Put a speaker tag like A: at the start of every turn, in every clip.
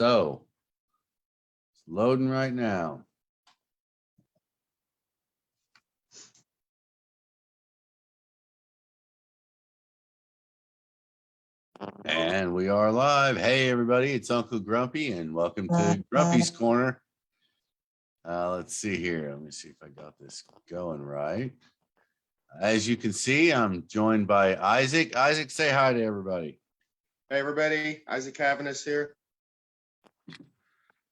A: So it's loading right now. And we are live. Hey, everybody, it's Uncle Grumpy, and welcome to Grumpy's Corner. Let's see here. Let me see if I got this going right. As you can see, I'm joined by Isaac. Isaac, say hi to everybody.
B: Hey, everybody. Isaac Caviness here.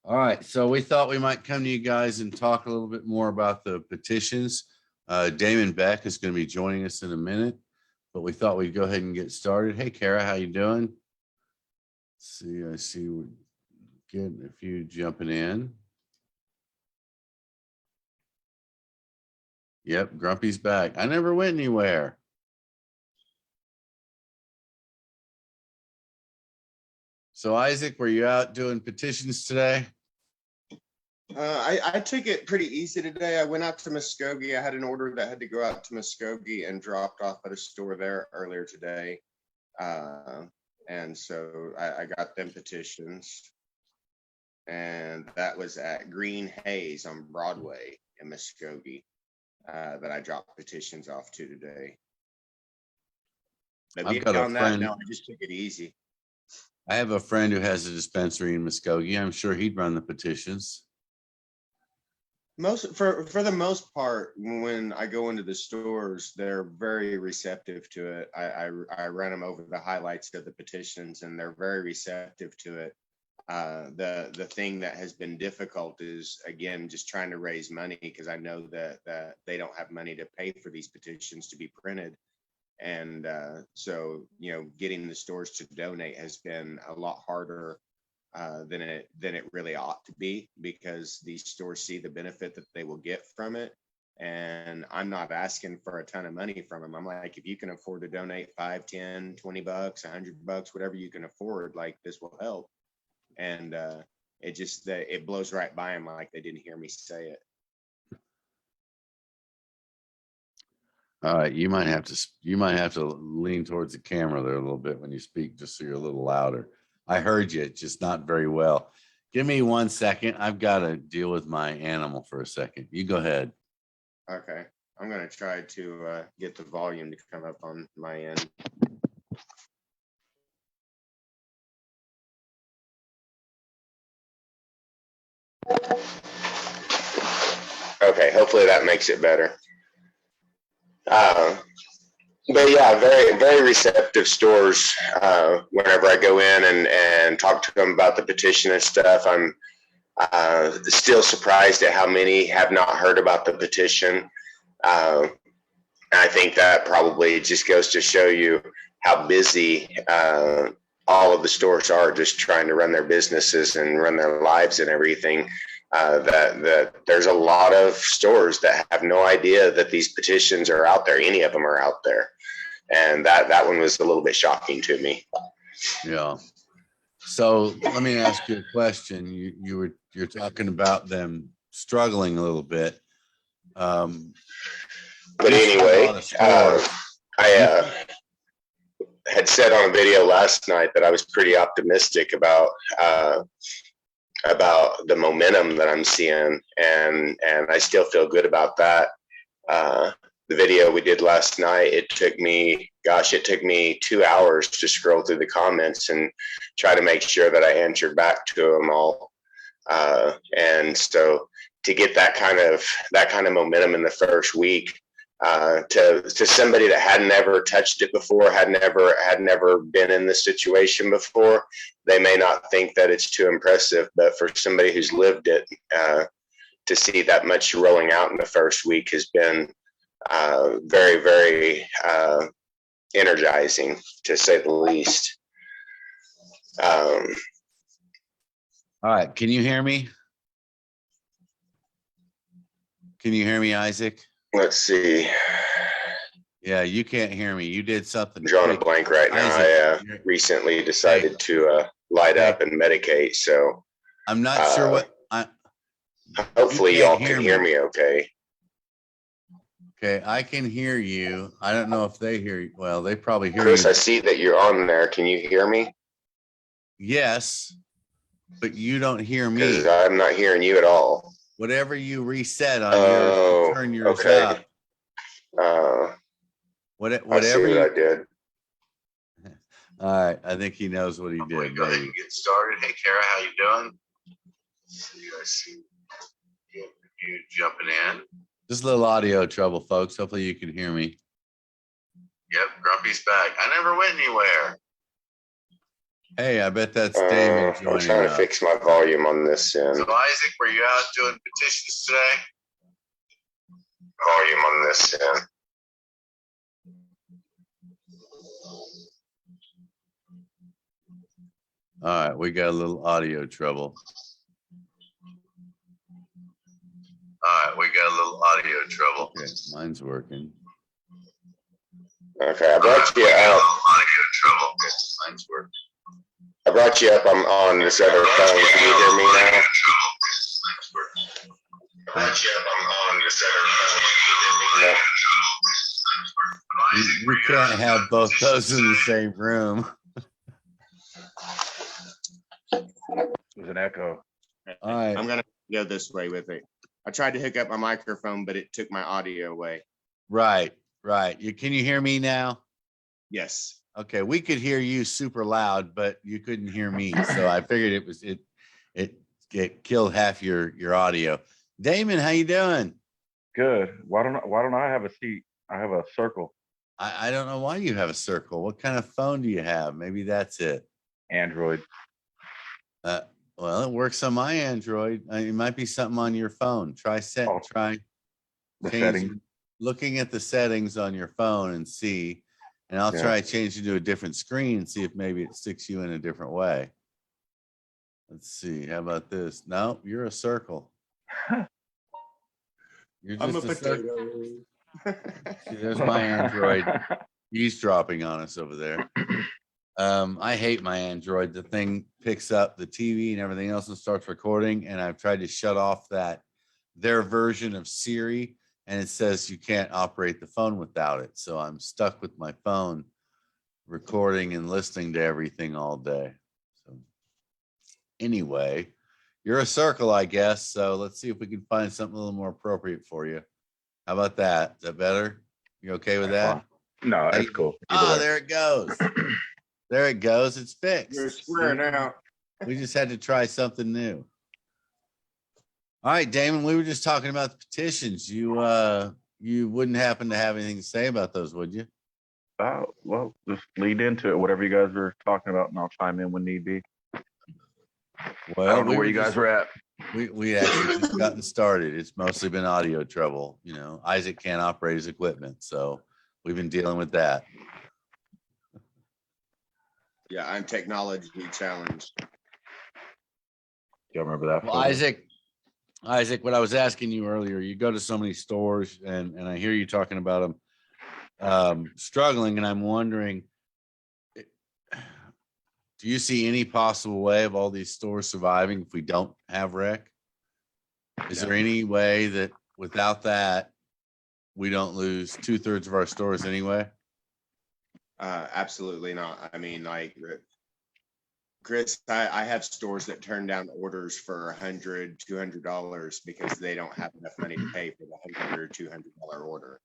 A: All right. So we thought we might come to you guys and talk a little bit more about the petitions. Damon Beck is going to be joining us in a minute, but we thought we'd go ahead and get started. Hey, Kara, how you doing? Let's see, I see we're getting a few jumping in. Yep, Grumpy's back. I never went anywhere. So Isaac, were you out doing petitions today?
B: I took it pretty easy today. I went out to Muskogee. I had an order that had to go out to Muskogee and dropped off at a store there earlier today. And so I got them petitions. And that was at Green Haze on Broadway in Muskogee that I dropped petitions off to today. But
A: I've got a friend.
B: No, I just took it easy.
A: I have a friend who has a dispensary in Muskogee. I'm sure he'd run the petitions.
B: For the most part, when I go into the stores, they're very receptive to it. I run them over the highlights of the petitions, and they're very receptive to it. The thing that has been difficult is, again, just trying to raise money, because I know that they don't have money to pay for these petitions to be printed. And so, getting the stores to donate has been a lot harder than it really ought to be, because these stores see the benefit that they will get from it. And I'm not asking for a ton of money from them. I'm like, if you can afford to donate 5, 10, 20 bucks, $100, whatever you can afford, like, this will help. And it blows right by them, like they didn't hear me say it.
A: All right, you might have to lean towards the camera there a little bit when you speak, just so you're a little louder. I heard you, just not very well. Give me 1 second. I've got to deal with my animal for a second. You go ahead.
B: Okay, I'm gonna try to get the volume to come up on my end. Okay, hopefully that makes it better. But yeah, very, very receptive stores. Whenever I go in and talk to them about the petition and stuff, I'm still surprised at how many have not heard about the petition. I think that probably just goes to show you how busy all of the stores are, just trying to run their businesses and run their lives and everything. That there's a lot of stores that have no idea that these petitions are out there. Any of them are out there. And that one was a little bit shocking to me.
A: Yeah. So let me ask you a question. You're talking about them struggling a little bit.
B: But anyway, I had said on a video last night that I was pretty optimistic about the momentum that I'm seeing, and I still feel good about that. The video we did last night, it took me 2 hours to scroll through the comments and try to make sure that I answered back to them all. And so to get that kind of momentum in the first week, to somebody that had never touched it before, had never been in this situation before, they may not think that it's too impressive, but for somebody who's lived it, to see that much rolling out in the first week has been very, very energizing, to say the least.
A: All right, can you hear me? Can you hear me, Isaac?
B: Let's see.
A: Yeah, you can't hear me. You did something.
B: I'm drawing a blank right now.
A: Isaac,
B: I recently decided to light up and medicate, so
A: I'm not sure what.
B: Hopefully y'all can hear me okay.
A: Okay, I can hear you. I don't know if they hear you. Well, they probably hear
B: Chris,
A: you.
B: I see that you're on there. Can you hear me?
A: Yes. but you don't hear
B: Because
A: me.
B: I'm not hearing you at all.
A: Whatever you reset on yours,
B: Oh,
A: turn yours
B: okay.
A: up.
B: I see
A: Whatever
B: what
A: you.
B: I did.
A: All right, I think he knows what he did.
B: Go ahead and get started. Hey, Kara, how you doing? I see you jumping in.
A: Just a little audio trouble, folks. Hopefully you can hear me.
B: Yep, Grumpy's back. I never went anywhere.
A: Hey, I bet that's Damon joining
B: I'm trying to fix my volume on this end. So, Isaac, were you out doing petitions today? Volume on this end.
A: All right, we got a little audio trouble. Okay, mine's working.
B: Okay, I brought you up. Mine's working. I brought you up. I'm on this other phone. Can you hear me now?
A: You can't have both those in the same room.
C: There's an echo.
A: All right.
B: I'm gonna go this way with it. I tried to hook up my microphone, but it took my audio away.
A: Right. Can you hear me now?
B: Yes.
A: Okay, we could hear you super loud, but you couldn't hear me. So I figured it killed half your audio. Damon, how you doing?
C: Good. Why don't I have a seat? I have a circle.
A: I don't know why you have a circle. What kind of phone do you have? Maybe that's it.
C: Android.
A: Well, it works on my Android. It might be something on your phone. Try
C: The
A: change,
C: settings.
A: looking at the settings on your phone and see. And I'll try changing to a different screen and see if maybe it sticks you in a different way. Let's see. How about this? No, you're a circle. You're just
B: I'm a
A: circle.
B: potato.
A: See, there's my Android eavesdropping on us over there. I hate my Android. The thing picks up the TV and everything else and starts recording. And I've tried to shut off their version of Siri, and it says you can't operate the phone without it. So I'm stuck with my phone recording and listening to everything all day. So anyway, you're a circle, I guess. So let's see if we can find something a little more appropriate for you. How about that? Is that better? You okay with that?
C: No, it's cool.
A: There it goes. There it goes. It's fixed.
B: You're square now.
A: We just had to try something new. All right, Damon, we were just talking about the petitions. You wouldn't happen to have anything to say about those, would you?
C: Well, just lead into it. Whatever you guys were talking about, and I'll chime in when need be.
A: Well,
C: I don't know where you guys were at.
A: We actually just gotten started. It's mostly been audio trouble. You know, Isaac can't operate his equipment, so we've been dealing with that.
B: Yeah, I'm technology challenged.
C: Y'all remember that?
A: Well, Isaac, what I was asking you earlier, you go to so many stores and I hear you talking about them struggling, and I'm wondering, do you see any possible way of all these stores surviving if we don't have rec? Is there any way that without that, we don't lose 2/3 of our stores anyway?
B: Absolutely not. I mean, like, Chris, I have stores that turn down orders for $100, $200 because they don't have enough money to pay for the $100 or $200 order.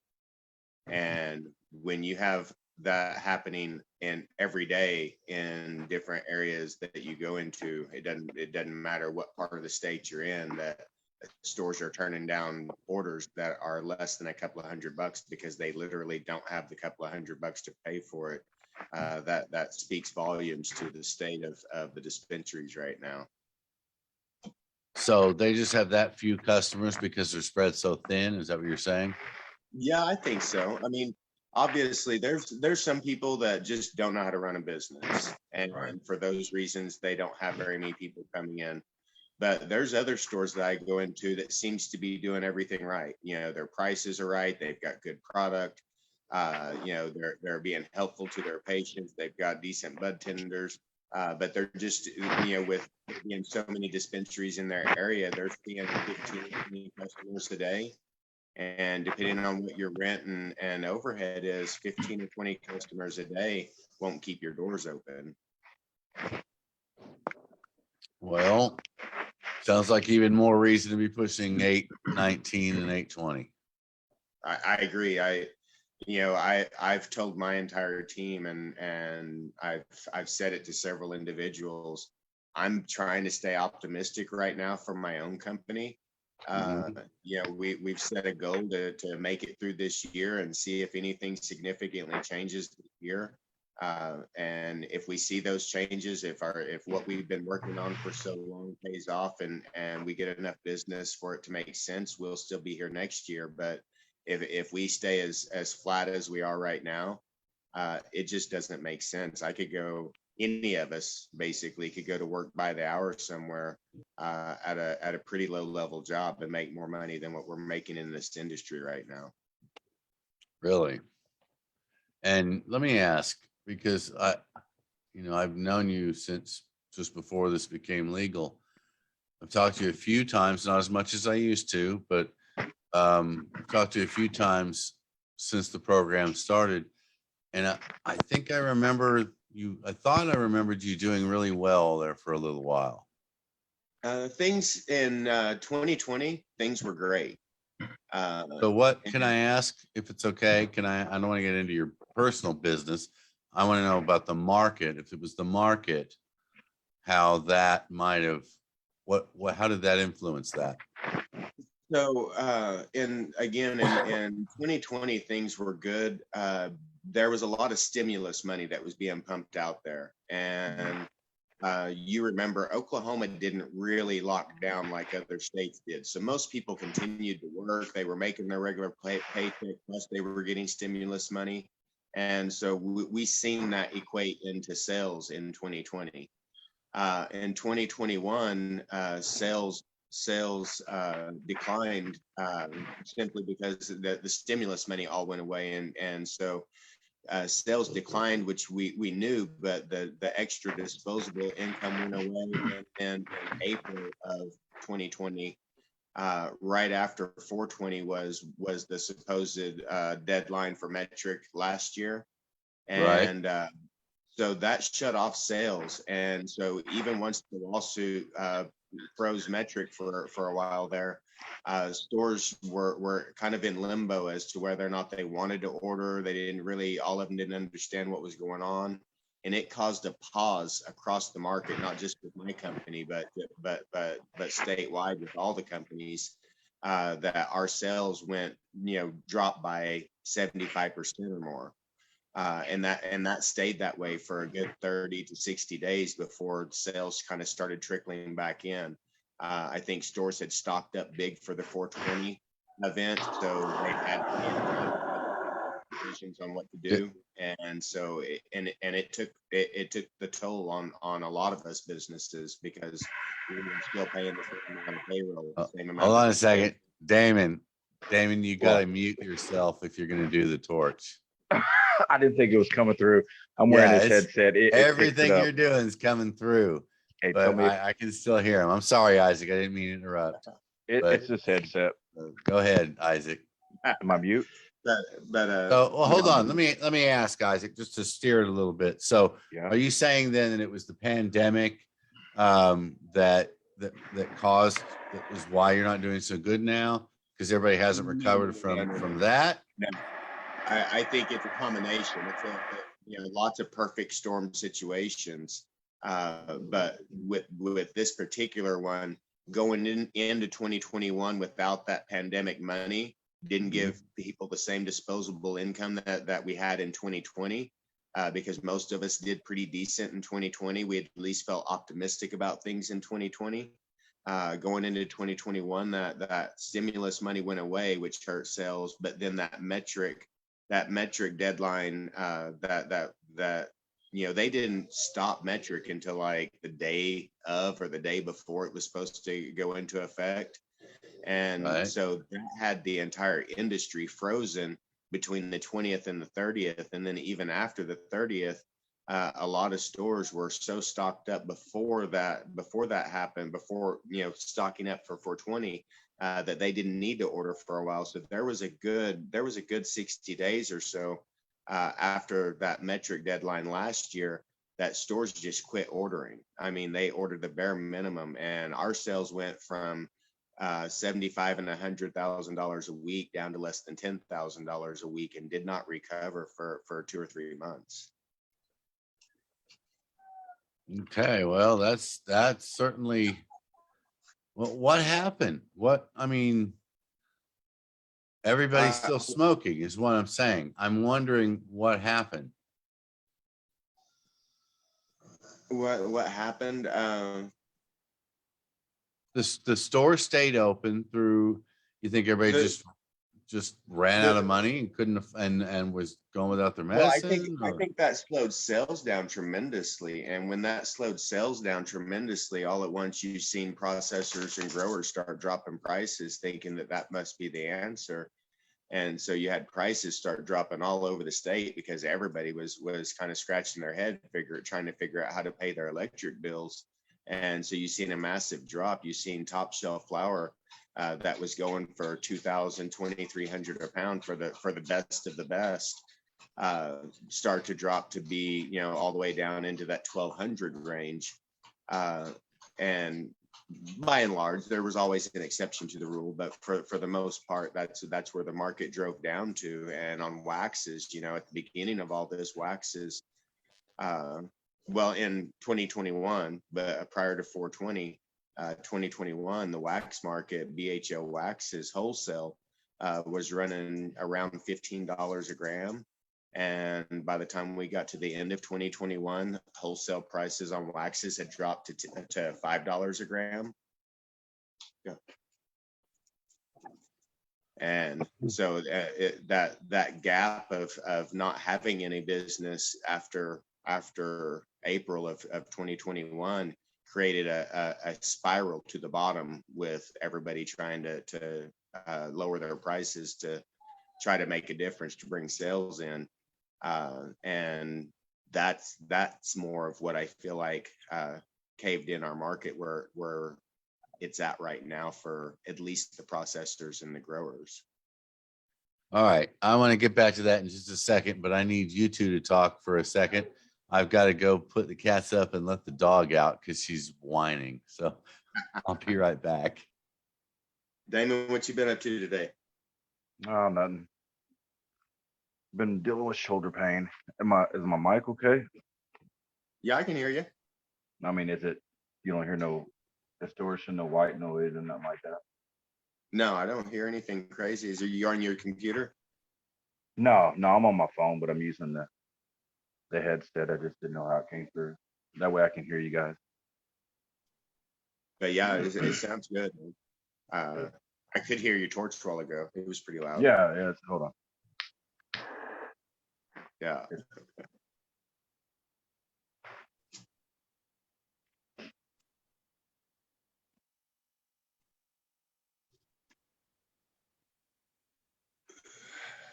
B: And when you have that happening in every day in different areas that you go into, it doesn't matter what part of the state you're in, that stores are turning down orders that are less than a couple of $100 because they literally don't have the couple of $100 to pay for it. That speaks volumes to the state of the dispensaries right now.
A: So they just have that few customers because they're spread so thin. Is that what you're saying?
B: Yeah, I think so. I mean, obviously there's some people that just don't know how to run a business, and for those reasons they don't have very many people coming in. But there's other stores that I go into that seems to be doing everything right. You know, their prices are right, they've got good product, you know, they're being helpful to their patients, they've got decent bud tenders, but they're just, you know, with being so many dispensaries in their area, they're seeing 15 20 customers a day. And depending on what your rent and overhead is, 15 or 20 customers a day won't keep your doors open.
A: Well, sounds like even more reason to be pushing 819 and 820.
B: I agree. I've told my entire team, and I've said it to several individuals. I'm trying to stay optimistic right now for my own company. We've set a goal to make it through this year and see if anything significantly changes this year. And if we see those changes, if what we've been working on for so long pays off, and we get enough business for it to make sense, we'll still be here next year. But if we stay as flat as we are right now, it just doesn't make sense. Any of us basically could go to work by the hour somewhere at a pretty low level job and make more money than what we're making in this industry right now.
A: Really? And let me ask, because I've known you since just before this became legal. I've talked to you a few times, not as much as I used to, but I've talked to you a few times since the program started. And I think I remember I thought I remembered you doing really well there for a little while.
B: Things in 2020, things were great.
A: So what can I ask, if it's okay? I don't want to get into your personal business. I want to know about the market. If it was the market, how that might have, how did that influence that?
B: So, in 2020, things were good. There was a lot of stimulus money that was being pumped out there. And you remember Oklahoma didn't really lock down like other states did. So most people continued to work. They were making their regular paycheck, plus they were getting stimulus money. And so we seen that equate into sales in 2020. In 2021, sales declined simply because the stimulus money all went away, and so sales declined, which we knew, but the extra disposable income went away in April of 2020, right after 420 was the supposed deadline for metric last year, and so that shut off sales. And so even once the lawsuit froze metric for a while there, stores were kind of in limbo as to whether or not they wanted to order. All of them didn't understand what was going on. And it caused a pause across the market, not just with my company, but statewide with all the companies, that our sales dropped by 75% or more. And that stayed that way for a good 30 to 60 days before sales kind of started trickling back in. I think stores had stocked up big for the 420 event, so they had decisions on what to do, and so it took the toll on a lot of us businesses, because we were still paying the same amount of payroll.
A: Hold on a second, Damon, you gotta mute yourself if you're gonna do the torch.
C: I didn't think it was coming through. I'm wearing this headset.
A: Everything you're doing is coming through.
C: Hey,
A: but I can still hear him. I'm sorry, Isaac. I didn't mean to interrupt.
C: It's this headset.
A: Go ahead, Isaac.
C: Am I mute?
A: Hold on. Let me ask Isaac, just to steer it a little bit. So, are you saying then that it was the pandemic that caused, that was why you're not doing so good now, because everybody hasn't recovered from that?
B: No. I think it's a combination. It's lots of perfect storm situations, but with this particular one, going into 2021 without that pandemic money didn't give people the same disposable income that we had in 2020, because most of us did pretty decent in 2020. We at least felt optimistic about things in 2020. Going into 2021, that stimulus money went away, which hurt sales, but then that metric deadline, they didn't stop metric until like the day of or the day before it was supposed to go into effect. And so that had the entire industry frozen between the 20th and the 30th. And then even after the 30th, a lot of stores were so stocked up before that happened, before stocking up for 420, that they didn't need to order for a while. So there was a good 60 days or so after that metric deadline last year, that stores just quit ordering. I mean, they ordered the bare minimum, and our sales went from 75 and $100,000 a week down to less than $10,000 a week, and did not recover for 2 or 3 months.
A: Okay, well, that's certainly, well, what happened? I mean, everybody's still smoking is what I'm saying. I'm wondering what happened.
B: What happened?
A: The store stayed open through, you think everybody
B: The-
A: just ran out of money and couldn't and was going without their
B: Well,
A: medicine?
B: I think that slowed sales down tremendously. And when that slowed sales down tremendously, all at once you've seen processors and growers start dropping prices, thinking that that must be the answer. And so you had prices start dropping all over the state because everybody was kind of scratching their head, trying to figure out how to pay their electric bills. And so you've seen a massive drop. You've seen top shelf flower that was going for 2,000, 2,300 a pound for the best of the best, start to drop to be, you know, all the way down into that 1,200 range. And by and large, there was always an exception to the rule, but for the most part, that's where the market drove down to. And on waxes, you know, at the beginning of all this, waxes, well, in 2021, but prior to 420, 2021, the wax market, BHO waxes wholesale, was running around $15 a gram. And by the time we got to the end of 2021, wholesale prices on waxes had dropped to $5 a gram. Yeah. And so that gap of not having any business after April of 2021 created a spiral to the bottom, with everybody trying to lower their prices to try to make a difference, to bring sales in. And that's more of what I feel like caved in our market, where it's at right now for at least the processors and the growers.
A: All right, I want to get back to that in just a second, but I need you two to talk for a second. I've got to go put the cats up and let the dog out because she's whining. So I'll be right back.
B: Damon, what you been up to today?
C: Oh, nothing. Been dealing with shoulder pain. Is my mic okay?
B: Yeah, I can hear you.
C: I mean, you don't hear no distortion, no white noise, and nothing like that?
B: No, I don't hear anything crazy. Are you on your computer?
C: No, I'm on my phone, but I'm using the headset. I just didn't know how it came through. That way I can hear you guys.
B: But yeah, it sounds good. I could hear your torch a while ago. It was pretty loud.
C: Yeah. Hold on.
B: Yeah.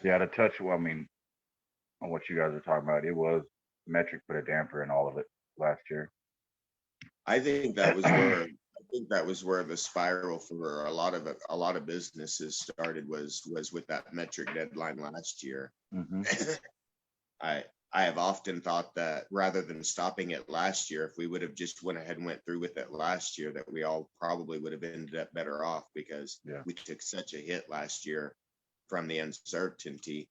C: Yeah, to touch, well, I mean, on what you guys are talking about, it was Metric put a damper in all of it last year.
B: I think that was where the spiral for a lot of businesses started, was with that metric deadline last year.
C: Mm-hmm.
B: I have often thought that rather than stopping it last year, if we would have just went ahead and went through with it last year, that we all probably would have ended up better off, because we took such a hit last year from the uncertainty.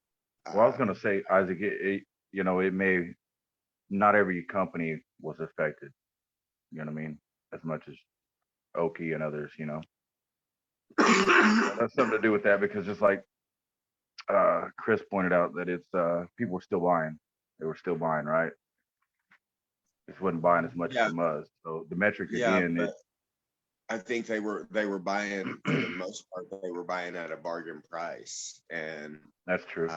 C: Well, I was going to say, Isaac, it may, not every company was affected, you know what I mean, as much as Oki and others, you know. That's something to do with that, because just like Chris pointed out, that it's people were still buying. They were still buying, right? Just wasn't buying as much as it was. So the metric again,
B: I think they were buying, for the most part, they were buying at a bargain price. And
C: that's true.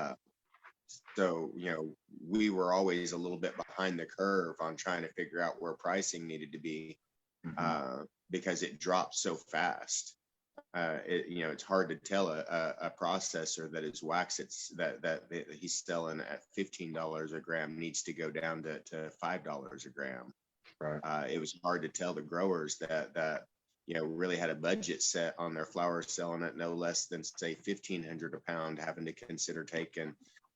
B: So, you know, we were always a little bit behind the curve on trying to figure out where pricing needed to be, because it dropped so fast. It's hard to tell a processor that is wax, that he's selling at $15 a gram needs to go down to $5 a gram.
C: Right.
B: It was hard to tell the growers that really had a budget set on their flowers, selling at no less than, say, $1,500 a pound, having to consider taking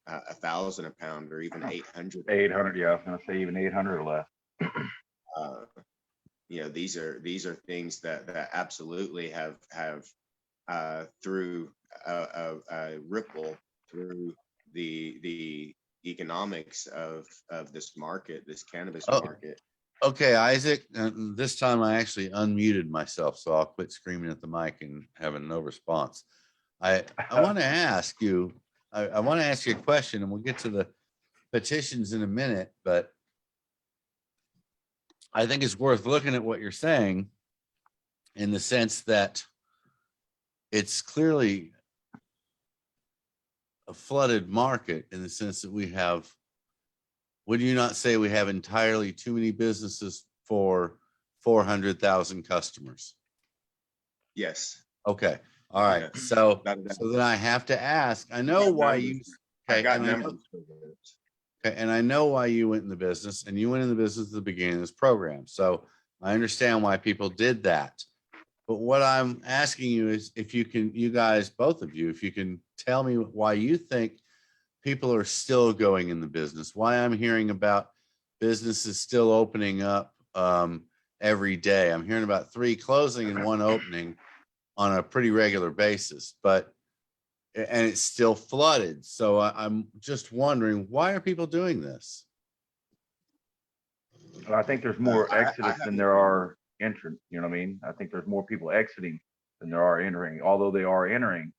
B: 1,000 a pound or even 800.
C: 800, yeah, I was gonna say even 800 or less.
B: Uh, these are things that absolutely have through a ripple through the economics of this market, this cannabis
A: Oh,
B: market.
A: okay, Isaac, this time I actually unmuted myself, so I'll quit screaming at the mic and having no response. I want to ask you, I want to ask you a question, and we'll get to the petitions in a minute, but I think it's worth looking at what you're saying in the sense that it's clearly a flooded market in the sense that we have, would you not say we have entirely too many businesses for 400,000 customers?
B: Yes.
A: Okay. All right.
B: Yeah.
A: So
B: Without a doubt.
A: then I have to ask, I
B: I
A: know
B: got
A: why
B: numbers.
A: you,
B: I
A: okay,
B: got
A: and I know,
B: numbers for this.
A: okay, and I know why you went in the business, and you went in the business at the beginning of this program. So I understand why people did that. But what I'm asking you is if you can, you guys, both of you, if you can tell me why you think people are still going in the business, why I'm hearing about businesses still opening up every day. I'm hearing about 3 closing and 1 opening on a pretty regular basis, but and it's still flooded. So I'm just wondering, why are people doing this?
C: I think there's more
B: I
C: exodus
B: have
C: than there are entrants. You know what I mean? I think there's more people exiting than there are entering. Although they are entering,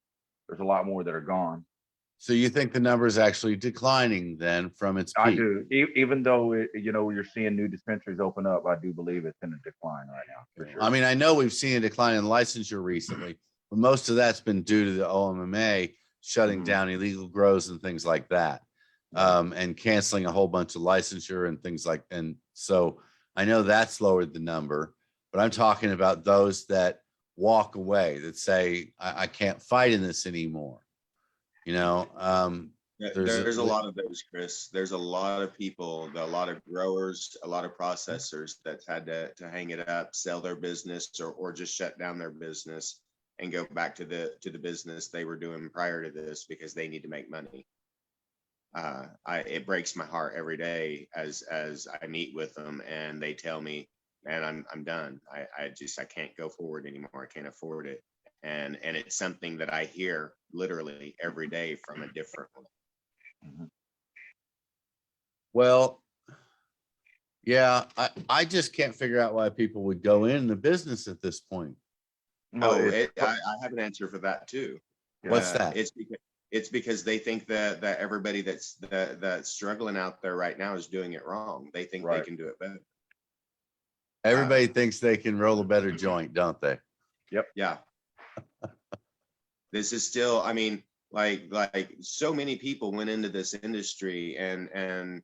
C: there's a lot more that are gone.
A: So you think the number is actually declining then from its
C: I
A: peak?
C: do. Even though you're seeing new dispensaries open up, I do believe it's in a decline right now for sure.
A: I mean, I know we've seen a decline in licensure recently, but most of that's been due to the OMMA shutting down illegal grows and things like that, and canceling a whole bunch of licensure and things like. And so I know that's lowered the number, but I'm talking about those that walk away, that say, I can't fight in this anymore.
B: There's a lot of those, Chris. There's a lot of people, a lot of growers, a lot of processors that's had to hang it up, sell their business, or just shut down their business and go back to the business they were doing prior to this because they need to make money. It breaks my heart every day as I meet with them and they tell me, man, I'm done. I can't go forward anymore. I can't afford it. And it's something that I hear literally every day from a different one.
A: Well, yeah, I just can't figure out why people would go in the business at this point.
B: I have an answer for that too.
A: What's that?
B: It's because they think that everybody that's struggling out there right now is doing it wrong. They think they can do it better.
A: Everybody thinks they can roll a better joint, don't they?
C: Yep.
B: Yeah. This is still, I mean, like so many people went into this industry and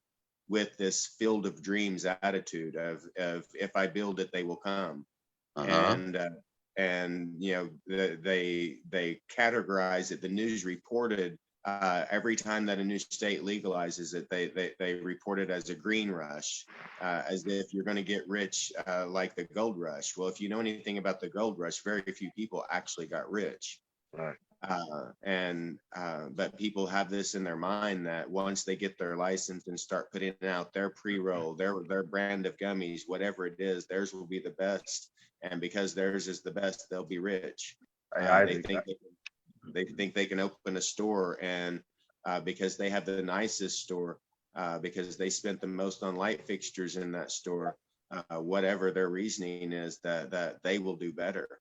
B: with this field of dreams attitude of if I build it, they will come. And they categorize it. The news reported every time that a new state legalizes it, they report it as a green rush, as if you're going to get rich like the gold rush. Well, if you know anything about the gold rush, very few people actually got rich.
C: Right.
B: But people have this in their mind that once they get their license and start putting out their pre-roll, their brand of gummies, whatever it is, theirs will be the best. And because theirs is the best, they'll be rich. They think they can open a store, and because they have the nicest store, because they spent the most on light fixtures in that store, whatever their reasoning is, that they will do better.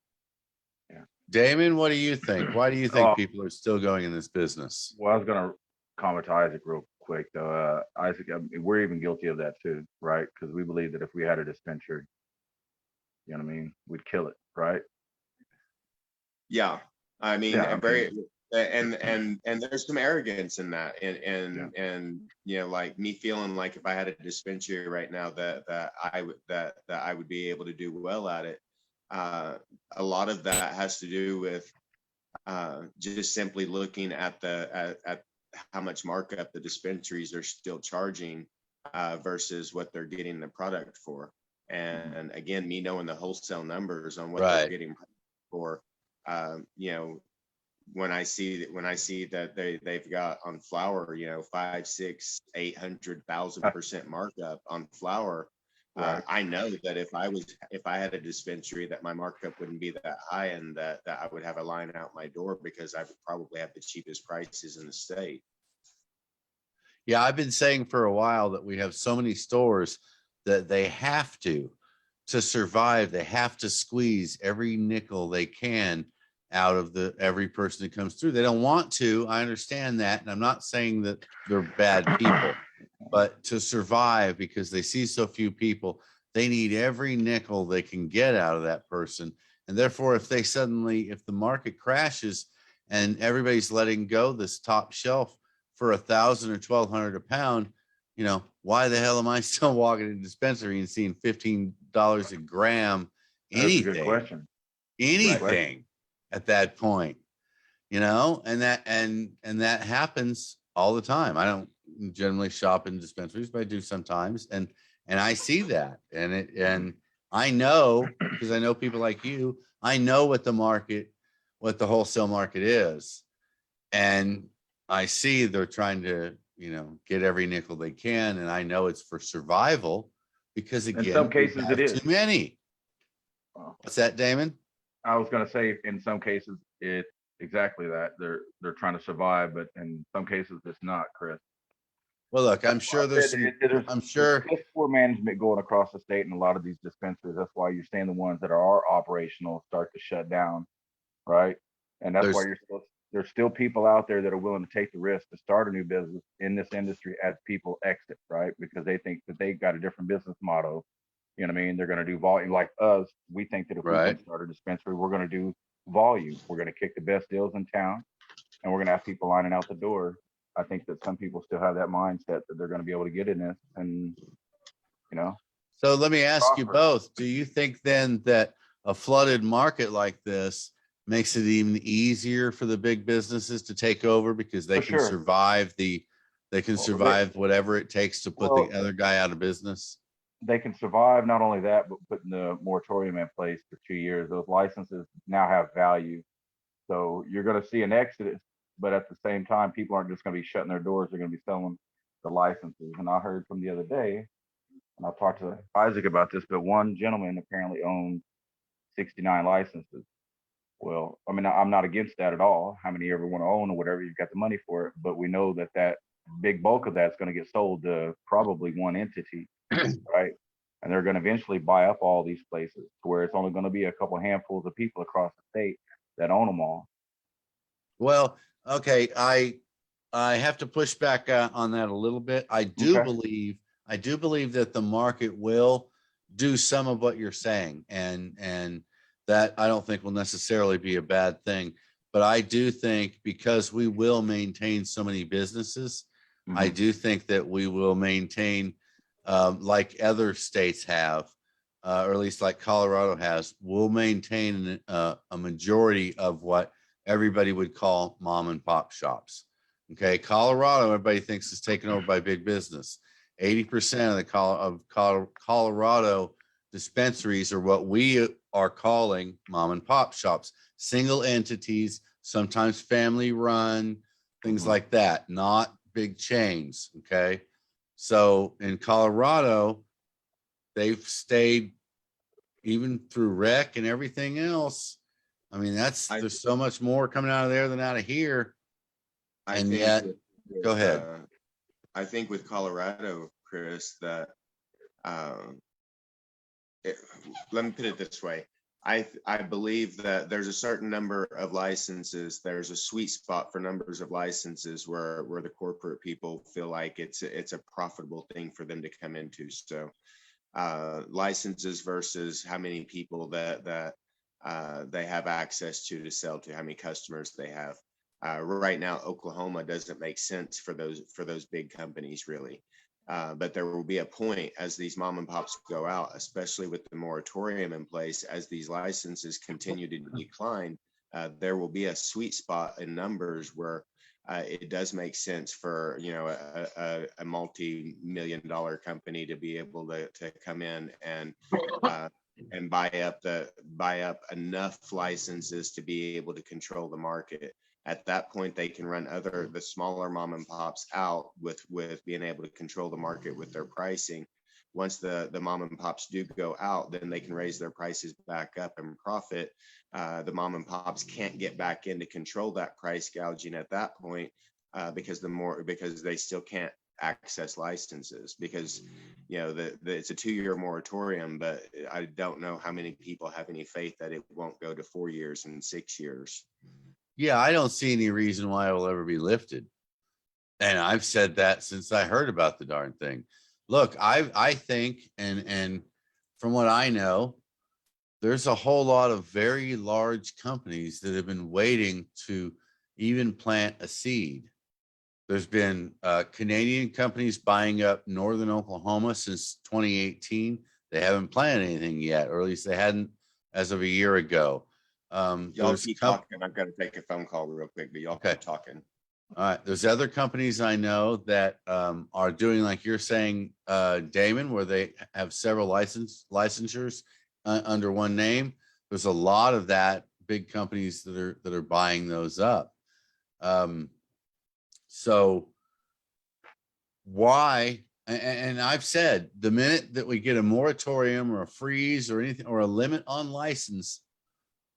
A: Damon, what do you think? Why do you think people are still going in this business?
C: Well, I was going to comment to Isaac real quick, though. Isaac, we're even guilty of that too, right? Because we believe that if we had a dispensary, you know what I mean, we'd kill it, right?
B: Yeah, I mean, and there's some arrogance in that, and like me feeling like if I had a dispensary right now that I would be able to do well at it. A lot of that has to do with just simply looking at at how much markup the dispensaries are still charging versus what they're getting the product for. And again, me knowing the wholesale numbers on what they're getting for, when I see that they've got on flour, 5, 6, 800,000% markup on flour.
C: Right.
B: I know that if I had a dispensary, that my markup wouldn't be that high, and that I would have a line out my door because I would probably have the cheapest prices in the state.
A: Yeah, I've been saying for a while that we have so many stores that they have to survive, they have to squeeze every nickel they can out of every person that comes through. They don't want to. I understand that. And I'm not saying that they're bad people, but to survive, because they see so few people, they need every nickel they can get out of that person. And therefore, if the market crashes and everybody's letting go this top shelf for $1,000 or $1,200 a pound, why the hell am I still walking in the dispensary and seeing $15 a gram?
C: That's a good question.
A: Anything at that point, and that happens all the time. I don't generally shop in dispensaries, but I do sometimes. And I see that, and I know, because I know people like you, I know what the wholesale market is. And I see they're trying to, get every nickel they can. And I know it's for survival, because again,
C: in some cases it is
A: too many. What's that, Damon?
C: I was going to say, in some cases it's exactly that. They're trying to survive, but in some cases it's not, Chris.
A: Well, look, I'm sure there's
C: piss poor management going across the state in a lot of these dispensaries. That's why you're seeing the ones that are operational start to shut down, right? And that's why there's still people out there that are willing to take the risk to start a new business in this industry as people exit, right? Because they think that they got a different business model. You know what I mean? They're going to do volume. Like us, we think that if we can start a dispensary, we're going to do volume. We're going to kick the best deals in town, and we're going to have people lining out the door. I think that some people still have that mindset that they're going to be able to get in this, and
A: So let me ask you both: do you think then that a flooded market like this makes it even easier for the big businesses to take over, because they can survive whatever it takes to put the other guy out of business?
C: They can survive. Not only that, but putting the moratorium in place for 2 years, those licenses now have value. So you're going to see an exodus, but at the same time, people aren't just going to be shutting their doors. They're going to be selling the licenses. And I heard from the other day, and I'll talk to Isaac about this, but one gentleman apparently owned 69 licenses. Well, I mean, I'm not against that at all. How many you ever want to own or whatever, you've got the money for it. But we know that big bulk of that's going to get sold to probably one entity, right? And they're going to eventually buy up all these places to where it's only going to be a couple handfuls of people across the state that own them all.
A: Well, okay, I have to push back on that a little bit. I do believe that the market will do some of what you're saying, and that I don't think will necessarily be a bad thing. But I do think, because we will maintain so many businesses, I do think that we will maintain, like other states have, or at least like Colorado has, we'll maintain a majority of what everybody would call mom and pop shops. Okay, Colorado, everybody thinks is taken over by big business. 80% of Colorado dispensaries are what we are calling mom and pop shops, single entities, sometimes family run, things like that, not big chains. Okay, so in Colorado, they've stayed even through rec and everything else. I mean, there's so much more coming out of there than out of here. Go ahead.
B: I think with Colorado, Chris, that let me put it this way. I believe that there's a certain number of licenses. There's a sweet spot for numbers of licenses where the corporate people feel like it's a profitable thing for them to come into. So licenses versus how many people that they have access to sell to, how many customers they have. Right now, Oklahoma doesn't make sense for those big companies, really. But there will be a point as these mom and pops go out, especially with the moratorium in place, as these licenses continue to decline, there will be a sweet spot in numbers where it does make sense for a multi-million-dollar company to be able to come in and buy up enough licenses to be able to control the market. At that point, they can run the smaller mom and pops out with being able to control the market with their pricing. Once the mom and pops do go out, then they can raise their prices back up and profit. The mom and pops can't get back in to control that price gouging at that point, because they still can't access licenses, because it's a 2-year moratorium, but I don't know how many people have any faith that it won't go to 4 years and 6 years.
A: Yeah, I don't see any reason why it will ever be lifted. And I've said that since I heard about the darn thing. Look, I think, and from what I know, there's a whole lot of very large companies that have been waiting to even plant a seed. There's been Canadian companies buying up northern Oklahoma since 2018. They haven't planted anything yet, or at least they hadn't as of a year ago.
B: Y'all keep talking. I've got to take a phone call real quick, but y'all keep talking.
A: All right. There's other companies I know that are doing, like you're saying, Damon, where they have several licensures under one name. There's a lot of that, big companies that are buying those up. So why? And I've said, the minute that we get a moratorium or a freeze or anything, or a limit on license,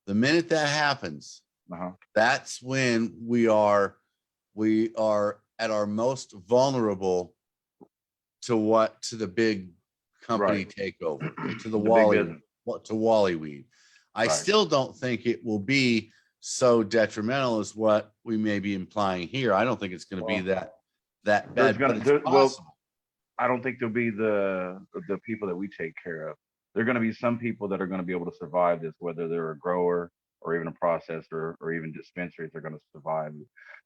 A: the minute that happens, that's when we are at our most vulnerable to the big company takeover, to the Wally weed. I still don't think it will be so detrimental as what we may be implying here. I don't think it's going to be that bad. But it's possible.
C: I don't think there'll be the people that we take care of. There are going to be some people that are going to be able to survive this, whether they're a grower or even a processor or even dispensaries are going to survive.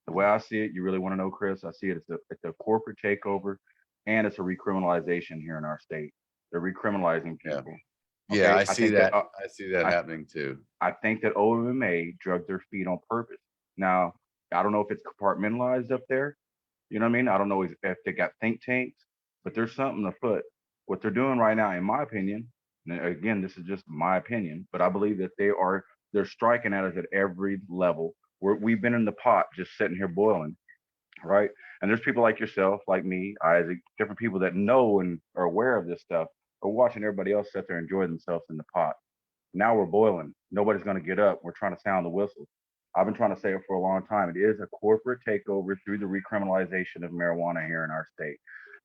C: The way I see it, you really want to know, Chris, I see it as a corporate takeover, and it's a recriminalization here in our state. They're recriminalizing people.
A: Yeah, I see that. I see that happening too.
C: I think that OMA drugged their feet on purpose. Now, I don't know if it's compartmentalized up there. You know what I mean? I don't know if they got think tanks, but there's something afoot. What they're doing right now, in my opinion, and again, this is just my opinion, but I believe that they're striking at us at every level. We've been in the pot just sitting here boiling, right? And there's people like yourself, like me, Isaac, different people that know and are aware of this stuff, are watching everybody else sit there and enjoy themselves in the pot. Now we're boiling. Nobody's going to get up. We're trying to sound the whistle. I've been trying to say it for a long time. It is a corporate takeover through the recriminalization of marijuana here in our state.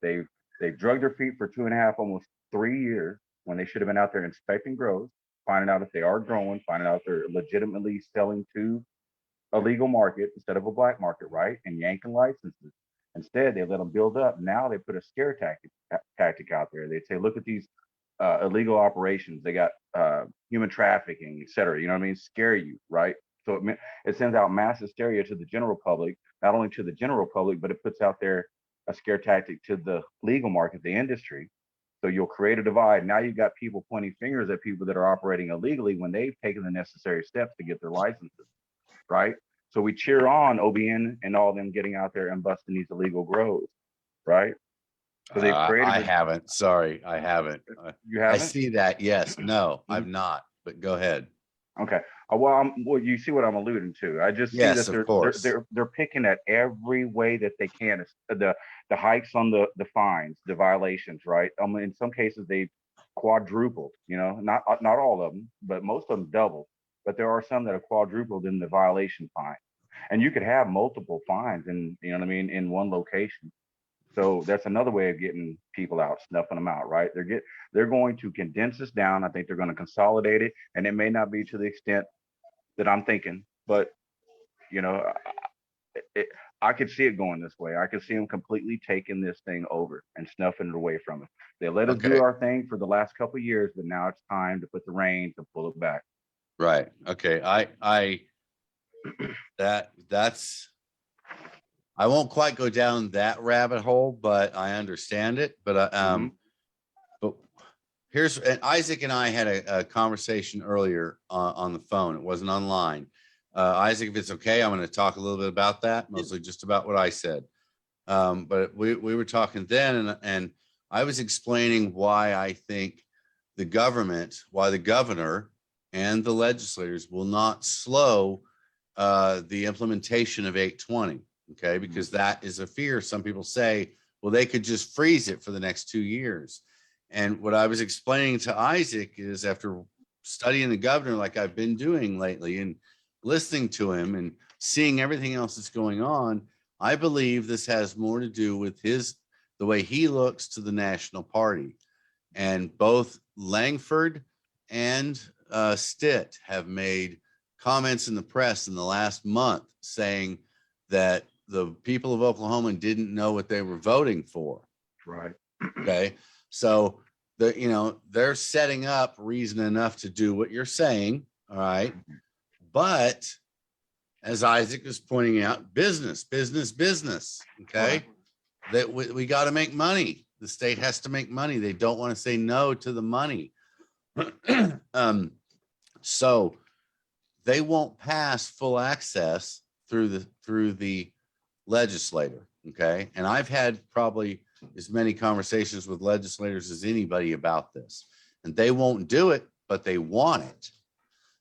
C: They've drugged their feet for 2.5, almost 3 years, when they should have been out there inspecting grows, finding out if they are growing, finding out if they're legitimately selling to a legal market instead of a black market, right? And yanking licenses. Instead, they let them build up. Now they put a scare tactic out there. They say, look at these illegal operations. They got human trafficking, et cetera. You know what I mean? Scare you, right? So it sends out mass hysteria to the general public, not only to the general public, but it puts out there a scare tactic to the legal market, the industry. So you'll create a divide. Now you've got people pointing fingers at people that are operating illegally when they've taken the necessary steps to get their licenses, right? So we cheer on OBN and all them getting out there and busting these illegal grows, right? So they've created.
A: I haven't. Sorry, I haven't.
C: You haven't?
A: I see that. Yes. No, I've not. But go ahead.
C: Okay. Well, you see what I'm alluding to. I just see that they're picking at every way that they can. It's the hikes on the fines, the violations, right? In some cases they've quadrupled. You know, not all of them, but most of them double. But there are some that are quadrupled in the violation fine, and you could have multiple fines in, you know what I mean, in one location. So that's another way of getting people out, snuffing them out, right? They're going to condense this down. I think they're going to consolidate it, and it may not be to the extent that I'm thinking, but you know, I could see it going this way. I could see them completely taking this thing over and snuffing it away from us. They let us do our thing for the last couple of years, but now it's time to put the reins and pull it back.
A: Right. Okay. That's. I won't quite go down that rabbit hole, but I understand it. But but here's, and Isaac and I had a conversation earlier on the phone. It wasn't online. Isaac, if it's okay, I'm going to talk a little bit about that, mostly just about what I said. But we were talking then, and I was explaining why I think the governor and the legislators will not slow the implementation of 820. Okay, because that is a fear. Some people say, well, they could just freeze it for the next 2 years. And what I was explaining to Isaac is, after studying the governor like I've been doing lately and listening to him and seeing everything else that's going on, I believe this has more to do with the way he looks to the national party. And both Langford and Stitt have made comments in the press in the last month saying that the people of Oklahoma didn't know what they were voting for.
C: Right.
A: Okay. So they're setting up reason enough to do what you're saying. All right. But as Isaac is pointing out, business. Okay. That we got to make money. The state has to make money. They don't want to say no to the money. So they won't pass full access through the legislator. Okay. And I've had probably as many conversations with legislators as anybody about this, and they won't do it, but they want it.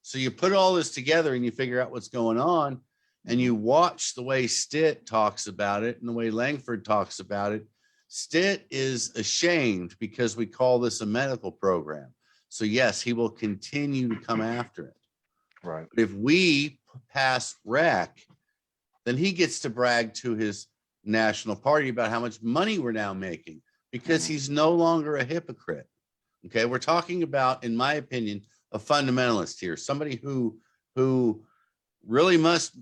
A: So you put all this together and you figure out what's going on, and you watch the way Stitt talks about it and the way Langford talks about it. Stitt is ashamed because we call this a medical program. So yes, he will continue to come after it.
C: Right.
A: But if we pass rec, then he gets to brag to his national party about how much money we're now making, because he's no longer a hypocrite. Okay. We're talking about, in my opinion, a fundamentalist here, somebody who really must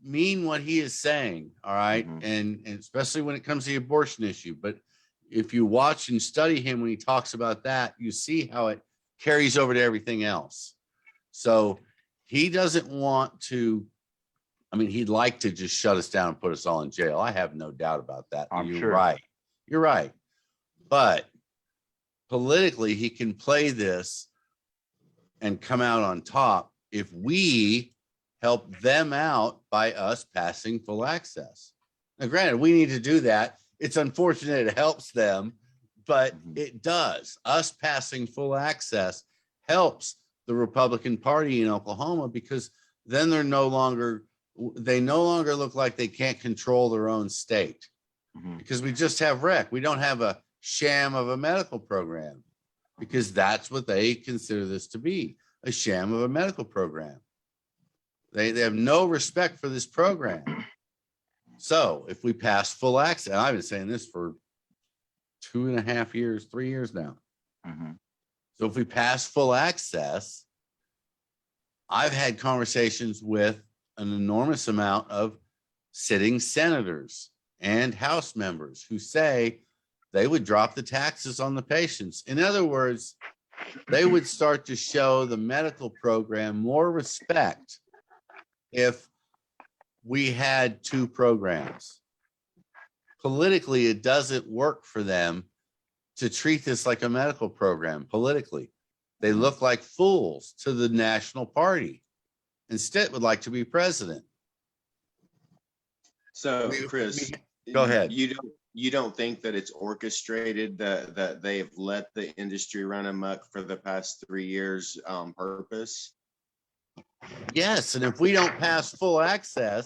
A: mean what he is saying. All right. And especially when it comes to the abortion issue. But if you watch and study him when he talks about that, you see how it carries over to everything else. So he doesn't want to, he'd like to just shut us down and put us all in jail. I have no doubt about that.
C: I'm
A: You're
C: sure.
A: right. You're right. But politically, he can play this and come out on top if we help them out by us passing full access. Now, granted, we need to do that. It's unfortunate it helps them, but it does. Us passing full access helps the Republican Party in Oklahoma, because then they no longer look like they can't control their own state, because we just have rec. We don't have a sham of a medical program, because that's what they consider this to be, a sham of a medical program. They have no respect for this program. So if we pass full access, I've been saying this for 2.5 years, 3 years now. So if we pass full access, I've had conversations with an enormous amount of sitting senators and House members who say they would drop the taxes on the patients. In other words, they would start to show the medical program more respect if we had two programs. Politically, it doesn't work for them to treat this like a medical program. Politically, they look like fools to the national party. And Stitt would like to be president.
B: So, Chris,
A: go ahead.
B: You don't think that it's orchestrated, that they've let the industry run amok for the past 3 years on purpose?
A: Yes, and if we don't pass full access,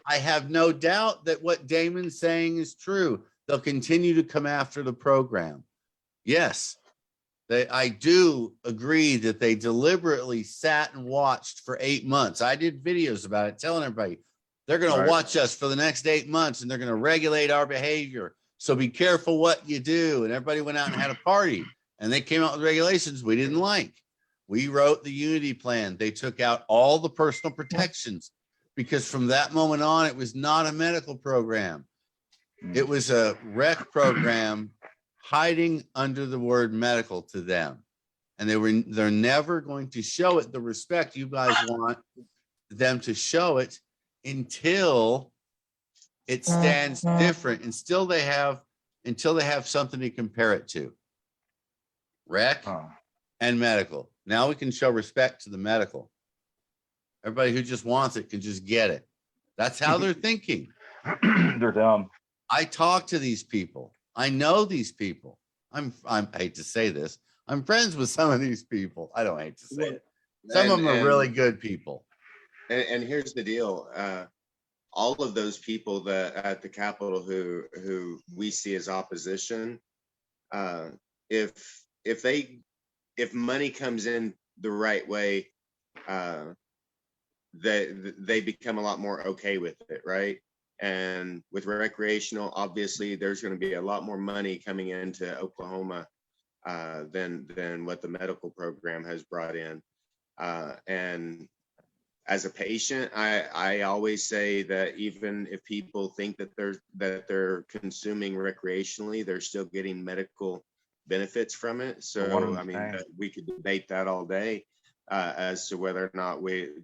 A: I have no doubt that what Damon's saying is true. They'll continue to come after the program. Yes, I do agree that they deliberately sat and watched for 8 months. I did videos about it, telling everybody they're going to watch us for the next 8 months, and they're going to regulate our behavior. So be careful what you do. And everybody went out and had a party, and they came out with regulations we didn't like. We wrote the unity plan. They took out all the personal protections, because from that moment on, it was not a medical program. It was a rec program hiding under the word medical to them. And they're never going to show it the respect you guys want them to show it until it stands different, until they have something to compare it to. Rec and medical. Now we can show respect to the medical. Everybody who just wants it can just get it. That's how they're thinking.
C: They're dumb.
A: I talk to these people. I know these people. I hate to say this. I'm friends with some of these people. I don't hate to say it. Some of them are really good people.
B: And here's the deal. All of those people that at the Capitol who we see as opposition, uh, if if money comes in the right way, uh, they become a lot more okay with it, right? And with recreational, obviously, there's going to be a lot more money coming into Oklahoma than what the medical program has brought in. And as a patient, I always say that even if people think that they're consuming recreationally, they're still getting medical benefits from it.
C: One
B: So I mean,
C: understand.
B: we could debate that all day as to whether or not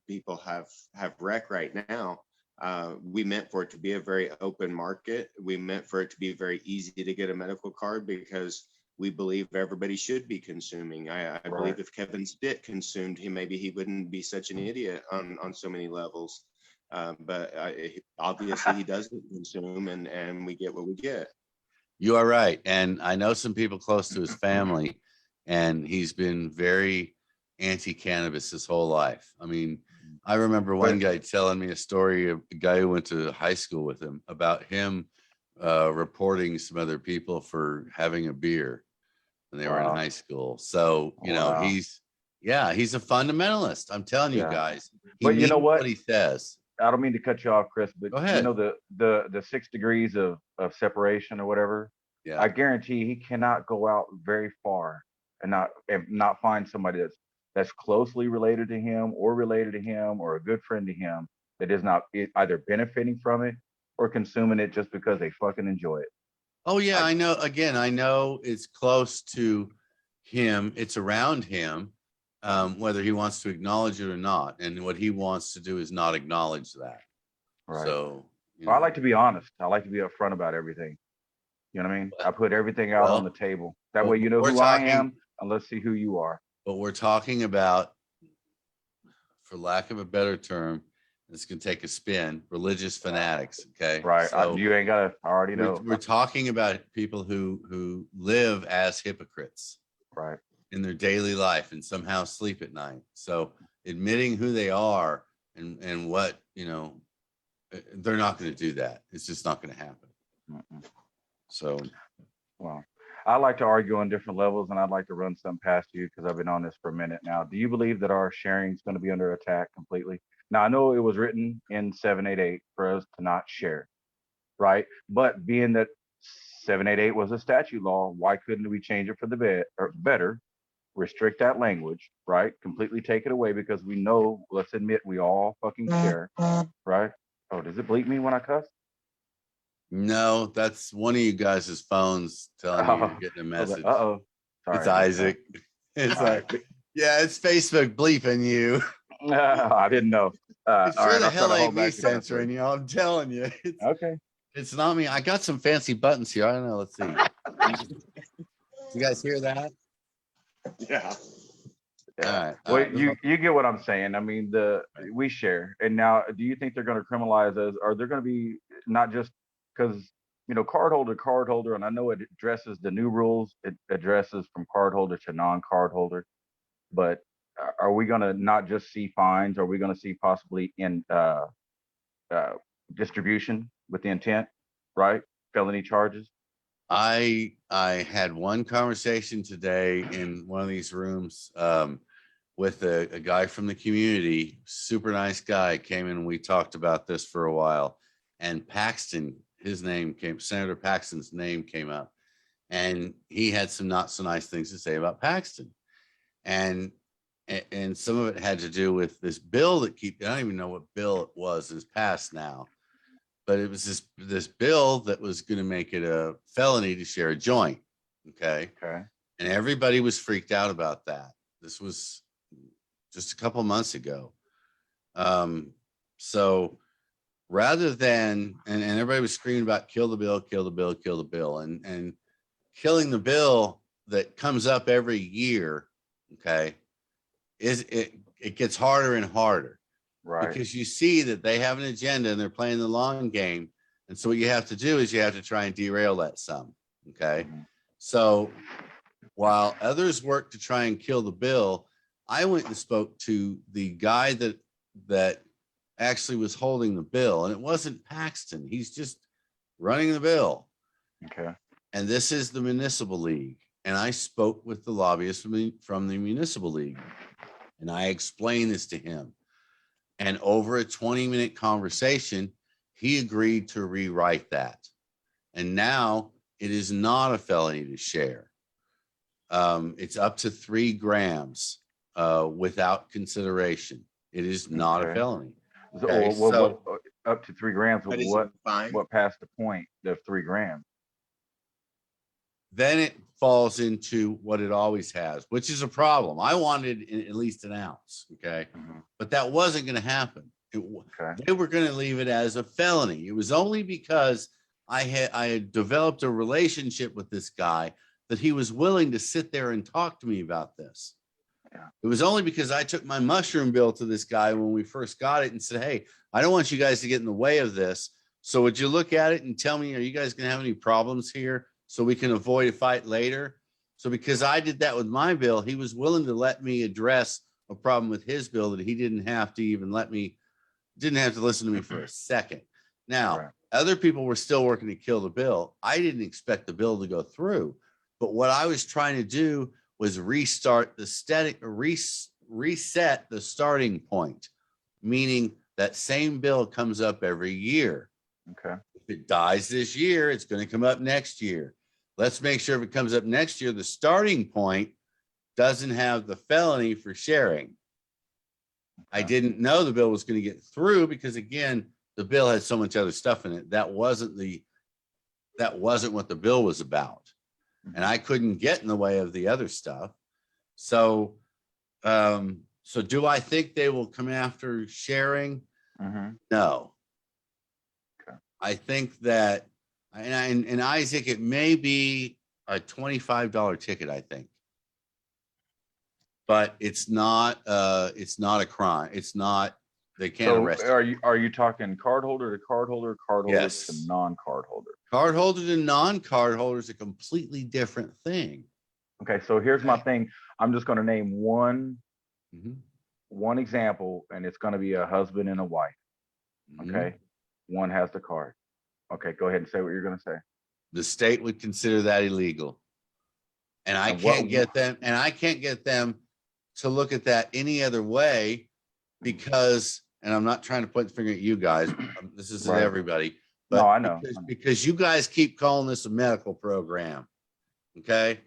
B: people have rec right now. We meant for it to be a very open market. We meant for it to be very easy to get a medical card because we believe everybody should be consuming. I believe if Kevin Stitt consumed, maybe he wouldn't be such an idiot on so many levels. But obviously he doesn't consume, and we get what we get.
A: You are right. And I know some people close to his family, and he's been very anti-cannabis his whole life. I mean, I remember one guy telling me a story of a guy who went to high school with him about him reporting some other people for having a beer when they were in
C: Wow.
A: high school. So, you know,
C: Wow.
A: he's a fundamentalist. I'm telling you
C: Yeah.
A: guys, he
C: But you
A: means
C: know what?
A: he says.
C: I don't mean to cut you off, Chris, but
A: Go
C: you
A: ahead.
C: know the 6 degrees of separation or whatever.
A: Yeah.
C: I guarantee he cannot go out very far and not find somebody that's closely related to him or a good friend to him that is not either benefiting from it or consuming it just because they fucking enjoy it.
A: Oh yeah,
C: Like,
A: I know. Again, I know it's close to him. It's around him, whether he wants to acknowledge it or not. And what he wants to do is not acknowledge that.
C: right.
A: So, you
C: Well, I
A: know,
C: like to be honest. I like to be upfront about everything. You know what I mean? I put everything out on the
A: well,
C: table. That
A: but
C: way you know
A: we're
C: who I
A: talking,
C: am, and let's see who you are.
A: but we're talking about, for lack of a better term, this can take a spin, religious fanatics. Okay,
C: Right.
A: so
C: You ain't gotta, I already
A: we're,
C: know.
A: we're talking about people who live as hypocrites
C: Right.
A: in their daily life and somehow sleep at night. So admitting who they are and what, you know, they're not going to do that. It's just not going to happen.
C: Mm-mm.
A: So,
C: Well, I like to argue on different levels, and I'd like to run something past you because I've been on this for a minute now. Do you believe that our sharing is going to be under attack completely? Now, I know it was written in 788 for us to not share, right? But being that 788 was a statute law, why couldn't we change it for the better, restrict that language, right? Completely take it away because we know, let's admit, we all fucking share, right? Oh, does it bleep me when I cuss?
A: no, that's one of you guys' phones telling you you're getting a
C: I was like,
A: message.
C: uh-oh.
A: It's
C: Sorry.
A: Isaac. It's
C: All right.
A: like, yeah, it's Facebook bleeping you.
C: I didn't know.
A: It
C: All
A: sure
C: right,
A: the
C: I'll try
A: hell
C: to
A: ain't
C: hold
A: me
C: back the cuss
A: censoring
C: words.
A: you. I'm telling you.
C: Okay.
A: It's not me. I got some fancy buttons here. I don't know. Let's see. You guys hear that?
B: Yeah.
A: All right. All
C: Well,
A: right.
C: you get what I'm saying. I mean, we share. And now, do you think they're going to criminalize us? Or they're going to be not just because cardholder, and I know it addresses the new rules. It addresses from cardholder to non-cardholder. But are we going to not just see fines? Are we going to see possibly in uh, distribution with the intent, right? Felony charges.
A: I had one conversation today in one of these rooms with a guy from the community, super nice guy, came in and we talked about this for a while. And Paxton, Senator Paxton's name came up, and he had some not so nice things to say about Paxton. And some of it had to do with this bill I don't even know what bill it was, it's passed now. But it was this bill that was going to make it a felony to share a joint. Okay.
C: Okay.
A: And everybody was freaked out about that. This was just a couple months ago. So rather than, and everybody was screaming about kill the bill, kill the bill, kill the bill, and killing the bill that comes up every year, okay, it gets harder and harder.
C: Right.
A: Because you see that they have an agenda and they're playing the long game. And so what you have to do is you have to try and derail that some. Okay.
C: Mhm.
A: So while others work to try and kill the bill, I went and spoke to the guy that actually was holding the bill, and it wasn't Paxton. He's just running the bill.
C: Okay.
A: And this is the municipal league. And I spoke with the lobbyist from the municipal league, and I explained this to him. And over a 20-minute conversation, he agreed to rewrite that. And now it is not a felony to share. It's up to 3 grams without consideration. It is not a
C: Okay.
A: felony.
C: So,
A: Okay,
C: what, up to 3 grams?
B: But is
C: What
B: it fine?
C: what passed the point of 3 grams?
A: Then it falls into what it always has, which is a problem. I wanted at least an ounce, okay?
C: Mhm.
A: But that wasn't going to happen.
C: Okay.
A: They were going to leave it as a felony. It was only because I had developed a relationship with this guy that he was willing to sit there and talk to me about this.
C: Yeah.
A: It was only because I took my mushroom bill to this guy when we first got it and said, hey, I don't want you guys to get in the way of this. So would you look at it and tell me, are you guys going to have any problems here so we can avoid a fight later? So because I did that with my bill, he was willing to let me address a problem with his bill that he didn't have to even didn't have to listen to me for a second. Now,
C: Right.
A: other people were still working to kill the bill. I didn't expect the bill to go through, but what I was trying to do was restart reset the starting point, meaning that same bill comes up every year.
C: Okay.
A: If it dies this year, it's going to come up next year. Let's make sure if it comes up next year, the starting point doesn't have the felony for sharing. I didn't know the bill was going to get through because, again, the bill had so much other stuff in it. That wasn't what the bill was about. And I couldn't get in the way of the other stuff. So, so do I think they will come after sharing?
C: Mhm.
A: No.
C: Okay.
A: I think that, and Isaac, it may be a $25 ticket, I think. But it's not a crime. It's not, they can't
C: So
A: arrest you.
C: are you talking card holder to card holder, card holder
A: Yes.
C: to non-card holder?
A: Card holder to non-card holder is a completely different thing.
C: Okay, so here's my
A: Okay.
C: thing. I'm just going to name one
A: Mhm.
C: example, and it's going to be a husband and a wife.
A: Mhm.
C: Okay, one has the card. Okay, go ahead and say what you're going to say.
A: The state would consider that illegal. And I
C: And what-
A: can't get them to look at that any other way because, and I'm not trying to point the finger at you guys. This isn't
C: Right.
A: everybody, but
C: No, I know.
A: because you guys keep calling this a medical program. Okay.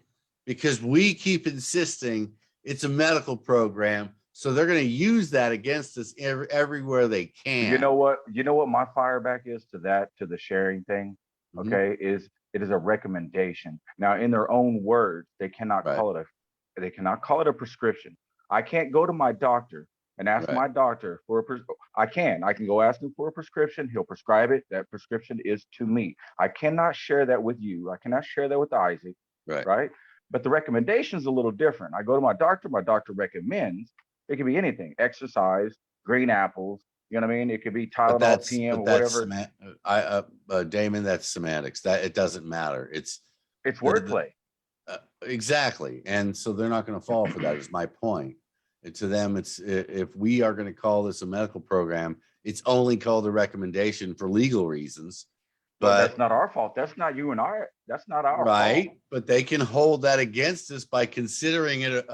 A: Because we keep insisting it's a medical program. So they're going to use that against us everywhere they can.
C: You know what? You know what my fire back is to that, to the sharing thing.
A: Mhm.
C: Okay, it is a recommendation. Now, in their own words, they cannot
A: Right.
C: call it a prescription. I can't go to my doctor and ask
A: Right.
C: my doctor for I can go ask him for a prescription. He'll prescribe it. That prescription is to me. I cannot share that with you. I cannot share that with Isaac.
A: Right.
C: Right. But the recommendation is a little different. I go to my doctor recommends. It could be anything: exercise, green apples. You know what I mean? It could be Tylenol PM or whatever.
A: Damon, that's semantics. That it doesn't matter. It's
C: wordplay.
A: Exactly. And so they're not going to fall for that, is my point. And to them, it's, if we are going to call this a medical program, it's only called a recommendation for legal reasons.
C: But
A: But
C: that's not our fault. That's not you and I. That's not our
A: right.
C: fault.
A: But they can hold that against us by considering it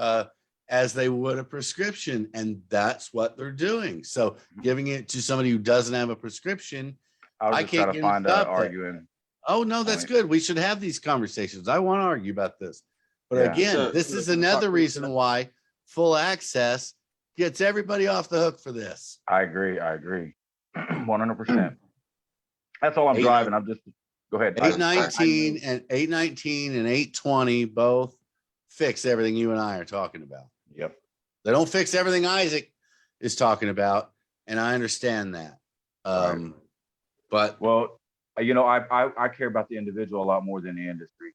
A: as they would a prescription. And that's what they're doing. So giving it to somebody who doesn't have a prescription,
C: I was
A: I
C: just
A: can't
C: trying to
A: get them
C: find
A: to
C: an
A: stop that.
C: arguing.
A: Oh, no, that's
C: point.
A: good. We should have these conversations. I want to argue about this. But
C: Yeah.
A: again,
B: So-
A: this is another reason why full access gets everybody off the hook for this.
C: I agree. 100%. That's all I'm driving. I'm just go ahead.
A: 819 and 820 both fix everything you and I are talking about.
C: Yep.
A: They don't fix everything Isaac is talking about, and I understand that.
C: Right.
A: But
C: Well, you know, I care about the individual a lot more than the industry.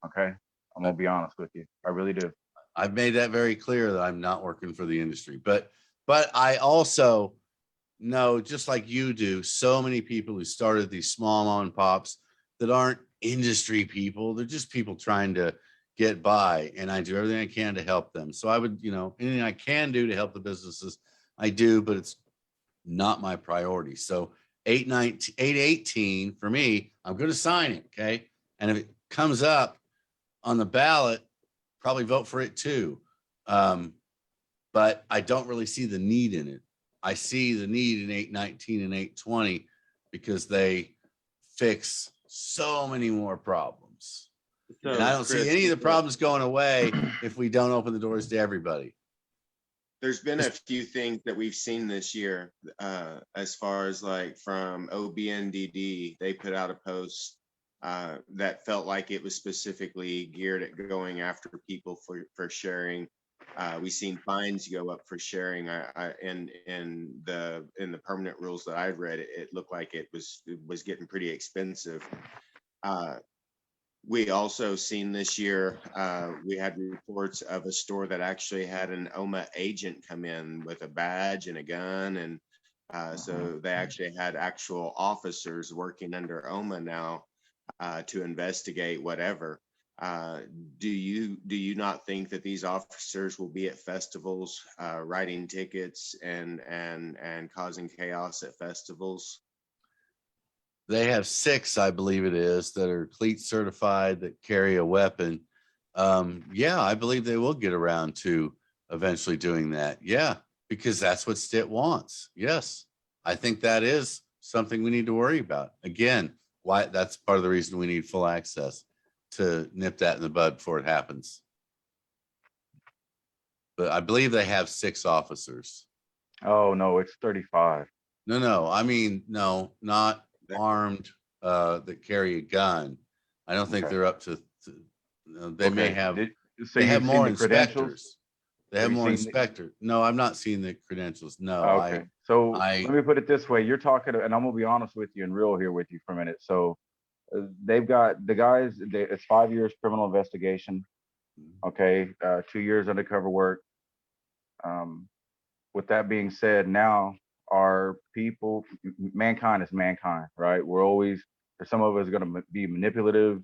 C: Okay, I'm gonna be honest with you. I really do.
A: I've made that very clear that I'm not working for the industry, but I also know, just like you do, so many people who started these small mom and pops that aren't industry people. They're just people trying to get by, and I do everything I can to help them. So I would, anything I can do to help the businesses, I do, but it's not my priority. So 818 for me, I'm going to sign it. Okay. And if it comes up on the ballot, probably vote for it too. But I don't really see the need in it. I see the need in 819 and 820 because they fix so many more problems.
B: So,
A: And I don't see
B: Chris,
A: any of the problems going away if we don't open the doors to everybody.
B: there's been a few things that we've seen this year, as far as like from OBNDD, they put out a post that felt like it was specifically geared at going after people for sharing. We've seen fines go up for sharing. In the permanent rules that I've read, it looked like it was getting pretty expensive. We also seen this year, we had reports of a store that actually had an OMA agent come in with a badge and a gun. And so they actually had actual officers working under OMA now to investigate whatever. Do you not think that these officers will be at festivals, writing tickets and causing chaos at festivals?
A: They have 6, I believe it is, that are cleat certified that carry a weapon. Yeah, I believe they will get around to eventually doing that. Yeah, because that's what Stitt wants. Yes, I think that is something we need to worry about. Again, why that's part of the reason we need full access to nip that in the bud before it happens. But I believe they have 6 officers.
C: Oh no, it's 35.
A: No, I mean, no, not armed that carry a gun. I don't think
C: Okay.
A: they're up to they may
C: Okay.
A: have
C: So
A: they have
C: you've seen
A: more
C: the credentials?
A: inspectors. They have
C: Have you
A: more
C: seen the-
A: inspectors. No, I've not seen the credentials. No,
C: Okay. So
A: I
C: let me put it this way. You're talking, and I'm gonna be honest with you and real here with you for a minute. So they've got the guys, it's 5 years criminal investigation. Okay. 2 years undercover work. With that being said, now our people, mankind is mankind, right? We're always, some of us are going to be manipulative.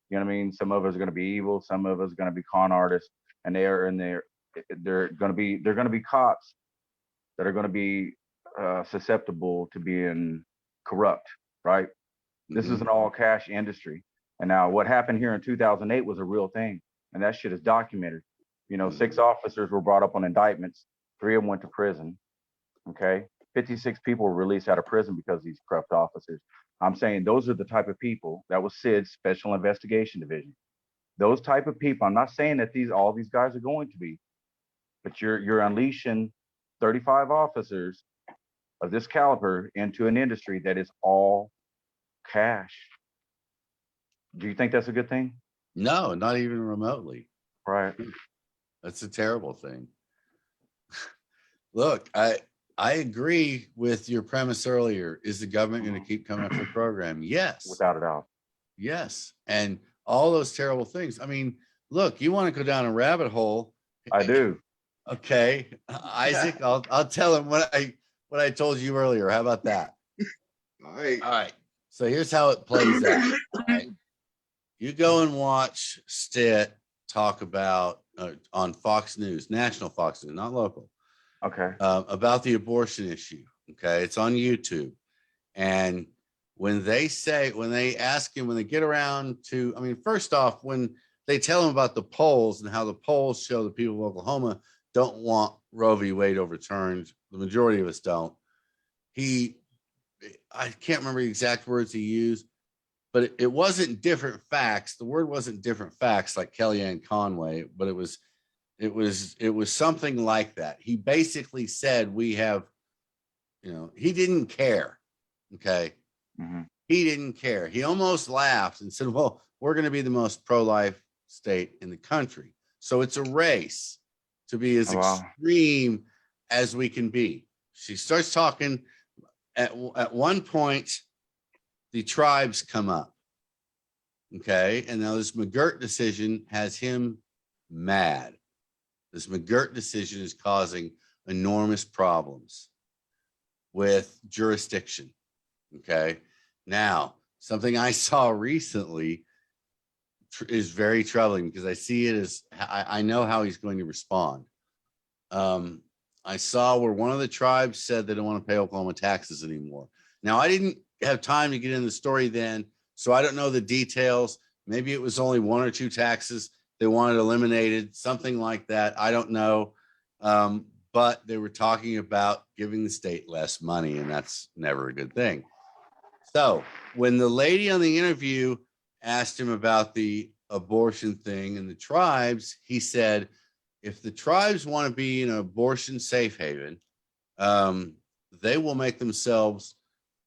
C: You know what I mean? Some of us are going to be evil. Some of us are going to be con artists, and they're going to be cops that are going to be susceptible to being corrupt, right? This is an all cash industry. And now what happened here in 2008 was a real thing. And that shit is documented. You know, 6 officers were brought up on indictments. 3 of them went to prison. Okay. 56 people were released out of prison because of these corrupt officers. I'm saying those are the type of people that was SID's Special Investigation Division. Those type of people. I'm not saying that all these guys are going to be, but you're unleashing 35 officers of this caliber into an industry that is all cash. Do you think that's a good thing?
A: no, not even remotely.
C: Right.
A: That's a terrible thing. Look, I agree with your premise earlier. Is the government going to keep coming up with the program? Yes.
C: Without a doubt.
A: Yes. And all those terrible things. I mean, look, you want to go down a rabbit hole.
C: I do.
A: Okay. Isaac, I'll tell him what I told you earlier. How about that?
B: All right.
A: All right. So here's how it plays out. All right. You go and watch Stitt talk about on Fox News, national Fox News, not local.
C: Okay.
A: About the abortion issue. Okay. It's on YouTube. And when they ask him, when they get around to, I mean, first off, when they tell him about the polls and how the polls show the people of Oklahoma don't want Roe v. Wade overturned, the majority of us don't. I can't remember the exact words he used, but it wasn't different facts. The word wasn't different facts like Kellyanne Conway, but it was something like that. He basically said we have, he didn't care. Okay.
C: Mm-hmm.
A: He didn't care. He almost laughed and said, well, we're going to be the most pro-life state in the country. So it's a race to be as extreme as we can be. She starts talking at one point, the tribes come up. Okay. And now this McGirt decision has him mad. This McGirt decision is causing enormous problems with jurisdiction. Okay. Now, something I saw recently is very troubling because I see it as I know how he's going to respond. I saw where one of the tribes said they don't want to pay Oklahoma taxes anymore. Now, I didn't have time to get in the story then, so I don't know the details. Maybe it was only one or two taxes they wanted eliminated, something like that. I don't know. But they were talking about giving the state less money, and that's never a good thing. So when the lady on the interview asked him about the abortion thing and the tribes, he said, if the tribes want to be an abortion safe haven, they will make themselves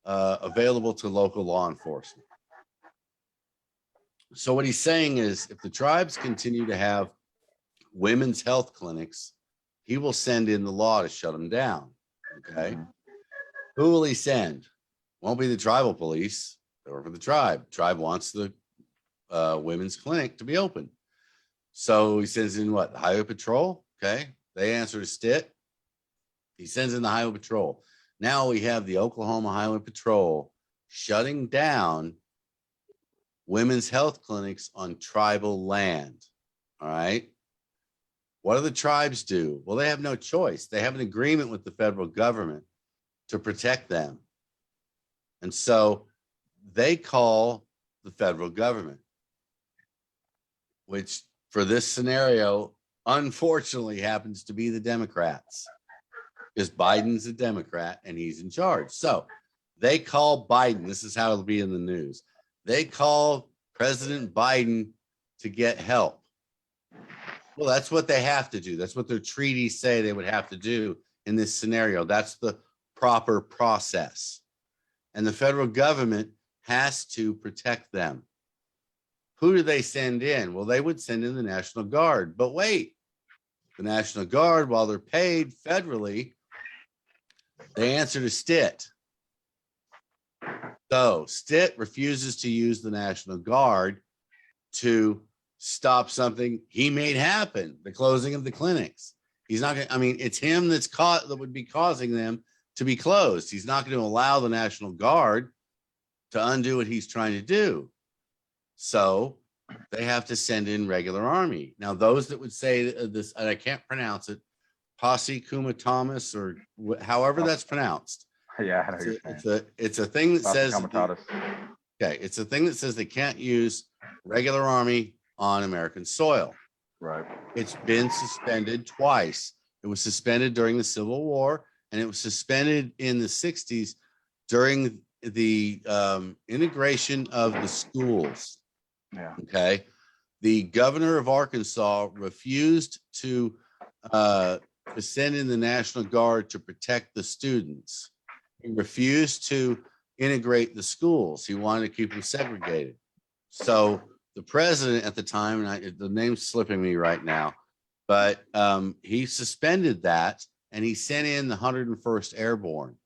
A: available to local law enforcement. So what he's saying is, if the tribes continue to have women's health clinics, he will send in the law to shut them down. Okay. Who will he send? Won't be the tribal police or for the tribe. Tribe wants the women's clinic to be open. So he sends in what? The highway patrol. Okay. They answer to Stitt. He sends in the highway patrol. Now we have the Oklahoma Highway Patrol shutting down women's health clinics on tribal land. All right. What do the tribes do? Well, they have no choice. They have an agreement with the federal government to protect them. And so they call the federal government, which for this scenario, unfortunately happens to be the Democrats, because Biden's a Democrat and he's in charge. So they call Biden. This is how it'll be in the news. They call President Biden to get help. Well, that's what they have to do. That's what their treaties say they would have to do in this scenario. That's the proper process. And the federal government has to protect them. Who do they send in? Well, they would send in the National Guard. But wait, the National Guard, while they're paid federally, they answer to Stitt. So Stitt refuses to use the National Guard to stop something he made happen, the closing of the clinics. He's not going to, I mean, it's him that would be causing them to be closed. He's not going to allow the National Guard to undo what he's trying to do. So they have to send in regular army. Now, those that would say this, and I can't pronounce it, Posse Comitatus, or however that's pronounced.
C: Yeah, I know you're saying.
A: It's a thing that says,
C: Comitatus.
A: okay, it's a thing that says they can't use regular army on American soil.
C: Right.
A: It's been suspended twice. It was suspended during the Civil War, and it was suspended in the 60s during the integration of the schools.
C: Yeah.
A: Okay. The governor of Arkansas refused to send in the National Guard to protect the students. He refused to integrate the schools. He wanted to keep them segregated. So the president at the time, and the name's slipping me right now, but he suspended that, and he sent in the 101st Airborne.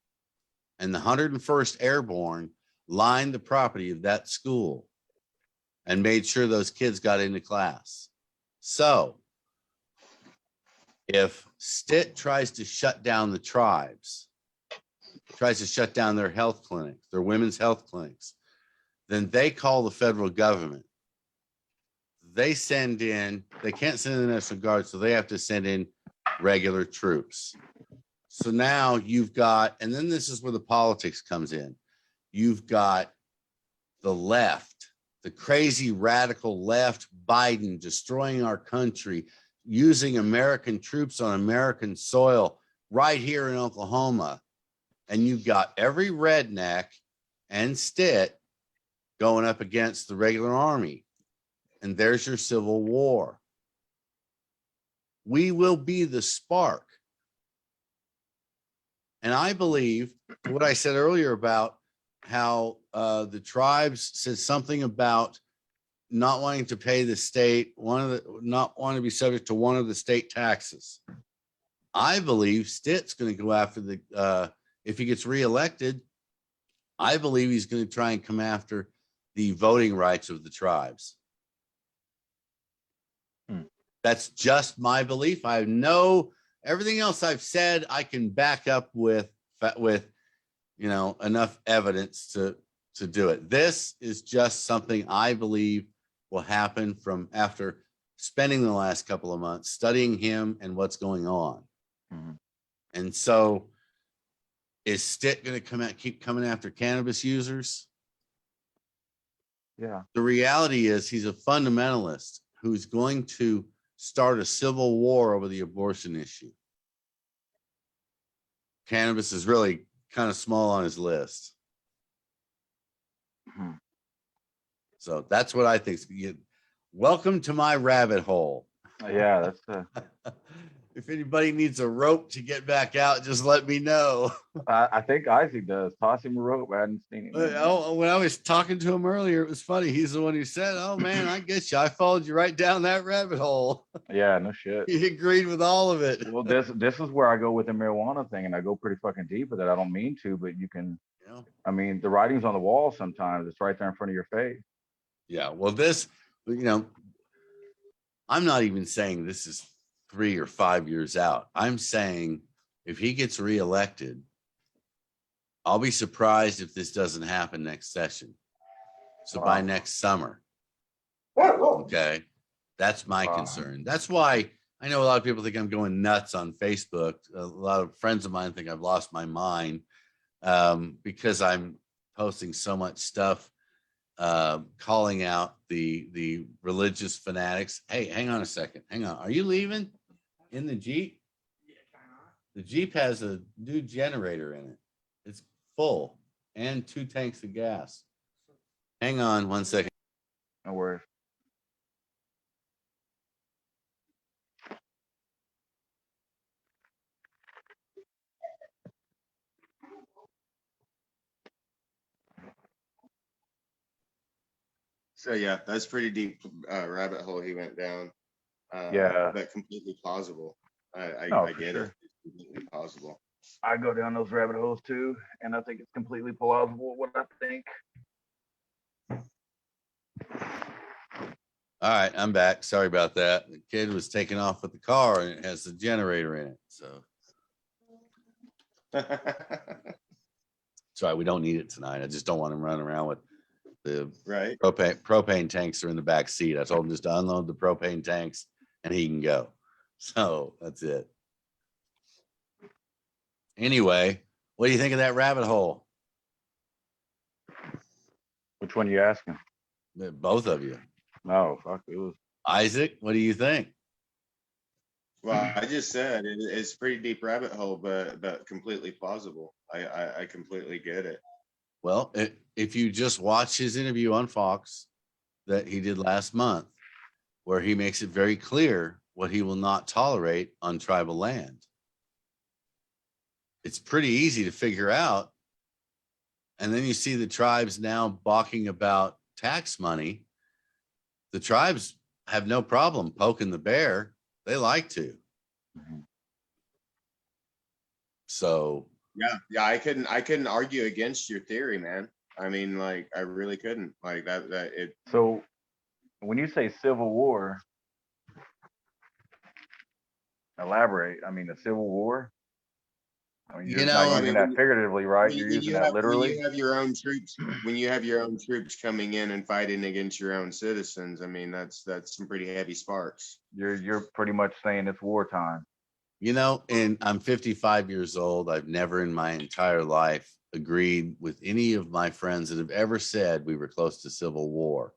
A: And the 101st Airborne lined the property of that school and made sure those kids got into class. So if Stitt tries to shut down the tribes, tries to shut down their health clinics, their women's health clinics, then they call the federal government. They send in, they can't send in the National Guard, so they have to send in regular troops. So now you've got, and then this is where the politics comes in. You've got the left, the crazy radical left, Biden destroying our country, using American troops on American soil right here in Oklahoma. And you've got every redneck and Stitt going up against the regular army. And there's your civil war. We will be the spark. And I believe what I said earlier about how the tribes said something about not wanting to pay the state, not wanting to be subject to one of the state taxes. I believe Stitt's going to go after if he gets reelected, I believe he's going to try and come after the voting rights of the tribes. That's just my belief. I know everything else I've said, I can back up with enough evidence to do it. This is just something I believe will happen from after spending the last couple of months studying him and what's going on.
C: Mm-hmm.
A: And so is Stitt going to keep coming after cannabis users?
C: Yeah.
A: The reality is he's a fundamentalist who's going to start a civil war over the abortion issue. Cannabis is really kind of small on his list.
C: Hmm.
A: So that's what I think. Welcome to my rabbit hole.
C: Yeah, that's
A: If anybody needs a rope to get back out, just let me know.
C: I think Isaac does. Toss him a rope. I hadn't seen him.
A: When I was talking to him earlier, it was funny. He's the one who said, "Oh man, I get you. I followed you right down that rabbit hole."
C: Yeah, no shit.
A: He agreed with all of it.
C: Well, this is where I go with the marijuana thing, and I go pretty fucking deep with it. I don't mean to, but you can.
A: You know?
C: I mean, the writing's on the wall sometimes. It's right there in front of your face.
A: Yeah. Well, this, I'm not even saying this is 3 or 5 years out. I'm saying if he gets reelected, I'll be surprised if this doesn't happen next session. So by
C: Wow.
A: next summer. Okay. That's my
C: Wow.
A: concern. That's why I know a lot of people think I'm going nuts on Facebook. A lot of friends of mine think I've lost my mind because I'm posting so much stuff, calling out the religious fanatics. Hey, hang on a second. Hang on. Are you leaving in the Jeep? The Jeep has a new generator in it. It's full and 2 tanks of gas. Hang on 1 second.
C: No worries.
B: So yeah, that's pretty deep rabbit hole he went down.
C: Yeah.
B: But completely plausible. I
C: for
B: get
C: sure.
B: it. It's completely plausible.
C: I go down those rabbit holes too, and I think it's completely plausible what I think.
A: All right, I'm back. Sorry about that. The kid was taking off with the car and it has the generator in it. So sorry, we don't need it tonight. I just don't want him running around with the
B: Right.
A: propane tanks are in the back seat. I told him just to unload the propane tanks and he can go. So that's it. Anyway, what do you think of that rabbit hole?
C: Which one you asking?
A: Both of you.
C: No, fuck it was.
A: Isaac, what do you think?
B: Well, I just said it's pretty deep rabbit hole, but completely plausible. I completely get it.
A: Well, if you just watch his interview on Fox that he did last month, where he makes it very clear what he will not tolerate on tribal land. It's pretty easy to figure out. And then you see the tribes now balking about tax money. The tribes have no problem poking the bear. They like to.
C: Mm-hmm.
A: So
B: yeah, I couldn't argue against your theory, man. I mean, like, I really couldn't. Like that it.
C: So when you say civil war, elaborate. I mean, the civil war. I mean, you're not using that figuratively, right? You're using that literally.
B: When you have your own troops, when you have your own troops coming in and fighting against your own citizens, I mean, that's some pretty heavy sparks.
C: You're pretty much saying it's wartime.
A: And I'm 55 years old. I've never in my entire life agreed with any of my friends that have ever said we were close to civil war.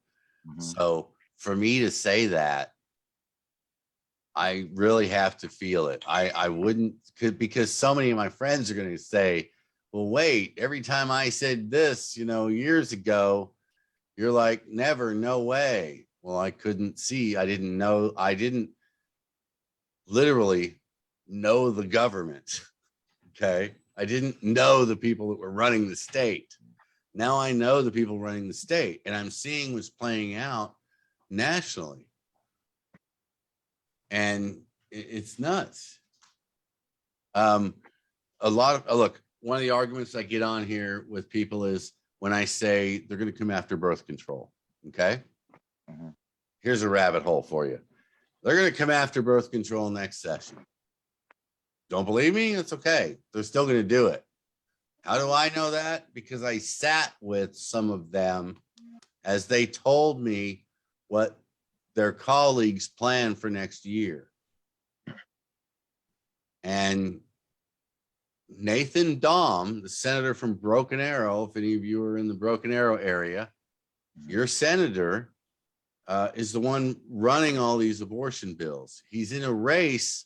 A: Mm-hmm. So for me to say that, I really have to feel it. I wouldn't, because so many of my friends are going to say, well, wait, every time I said this, years ago, you're like, never, no way. Well, I couldn't see. I didn't literally know the government. Okay. I didn't know the people that were running the state. Now I know the people running the state, and I'm seeing what's playing out nationally. And it's nuts. One of the arguments I get on here with people is when I say they're going to come after birth control. Okay. Mm-hmm. Here's a rabbit hole for you. They're going to come after birth control next session. Don't believe me? It's okay. They're still going to do it. How do I know that? Because I sat with some of them as they told me what their colleagues plan for next year. And Nathan Dahm, the senator from Broken Arrow, if any of you are in the Broken Arrow area, your senator is the one running all these abortion bills. He's in a race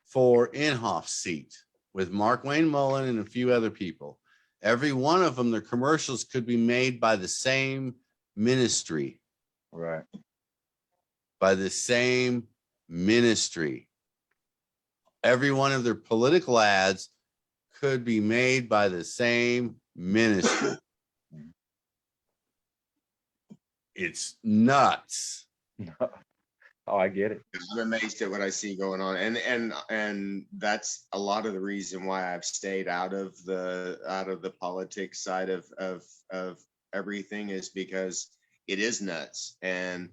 A: for Inhofe's seat with Mark Wayne Mullen and a few other people. Every one of them, their commercials could be made by the same ministry.
C: Right.
A: By the same ministry. Every one of their political ads could be made by the same ministry. It's nuts.
C: Oh, I get it.
B: I'm amazed at what I see going on, and that's a lot of the reason why I've stayed out of the politics side of everything, is because it is nuts, and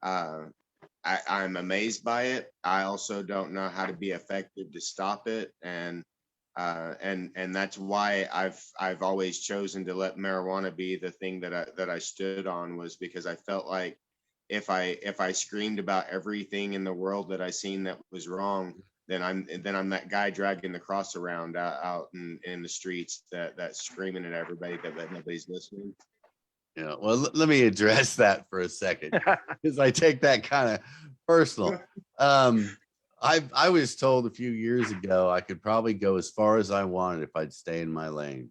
B: I'm amazed by it. I also don't know how to be effective to stop it, and that's why I've always chosen to let marijuana be the thing that I stood on, was because I felt like if I screamed about everything in the world that I seen that was wrong, then I'm that guy dragging the cross around out in the streets that's screaming at everybody that nobody's listening.
A: Yeah, well, let me address that for a second, because I take that kind of personal. I was told a few years ago I could probably go as far as I wanted if I'd stay in my lane.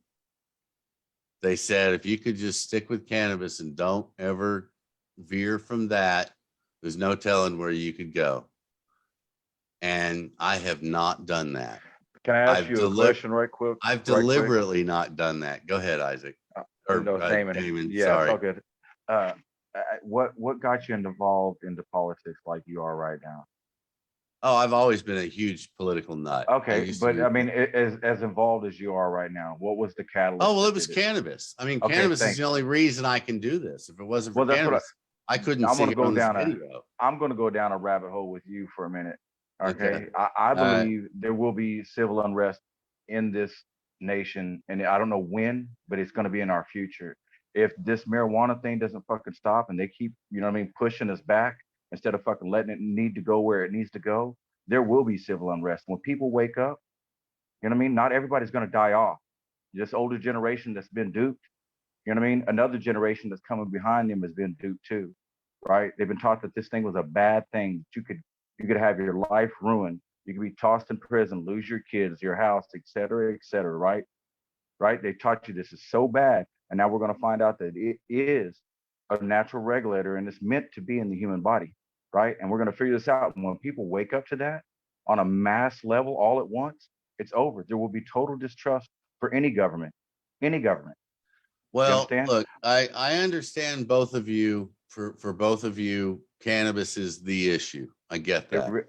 A: They said if you could just stick with cannabis and don't ever veer from that, there's no telling where you could go. And I have not done that.
C: Can I ask you a question right quick?
A: I've deliberately not done that. Go ahead, Isaac.
C: No, Damon. Yeah,
A: sorry.
C: it's all good. What got you involved into politics like you are right now?
A: Oh, I've always been a huge political nut.
C: Okay, but I mean, as involved as you are right now, what was the catalyst?
A: Oh, well, it was cannabis. I mean,
C: Okay,
A: cannabis
C: thanks.
A: is the only reason I can do this. If it wasn't for
C: Well, that's what
A: cannabis, I couldn't
C: I'm
A: see
C: gonna
A: it
C: go
A: on this
C: down
A: video.
C: I'm going to go down a rabbit hole with you for a minute. Okay.
A: Okay.
C: I
A: right.
C: believe there will be civil unrest in this nation, and I don't know when, but it's going to be in our future. If this marijuana thing doesn't fucking stop and they keep, you know what I mean, pushing us back instead of fucking letting it need to go where it needs to go, there will be civil unrest. When people wake up, you know what I mean? Not everybody's going to die off. This older generation that's been duped, you know what I mean? Another generation that's coming behind them has been duped too, right? They've been taught that this thing was a bad thing. You could have your life ruined. You could be tossed in prison, lose your kids, your house, et cetera, right? Right? They taught you this is so bad. And now we're going to find out that it is a natural regulator and it's meant to be in the human body, right? And we're going to figure this out. And when people wake up to that on a mass level all at once, it's over. There will be total distrust for any government, any government.
A: Well, look, I understand both of you. For both of you, cannabis is the issue. I get that.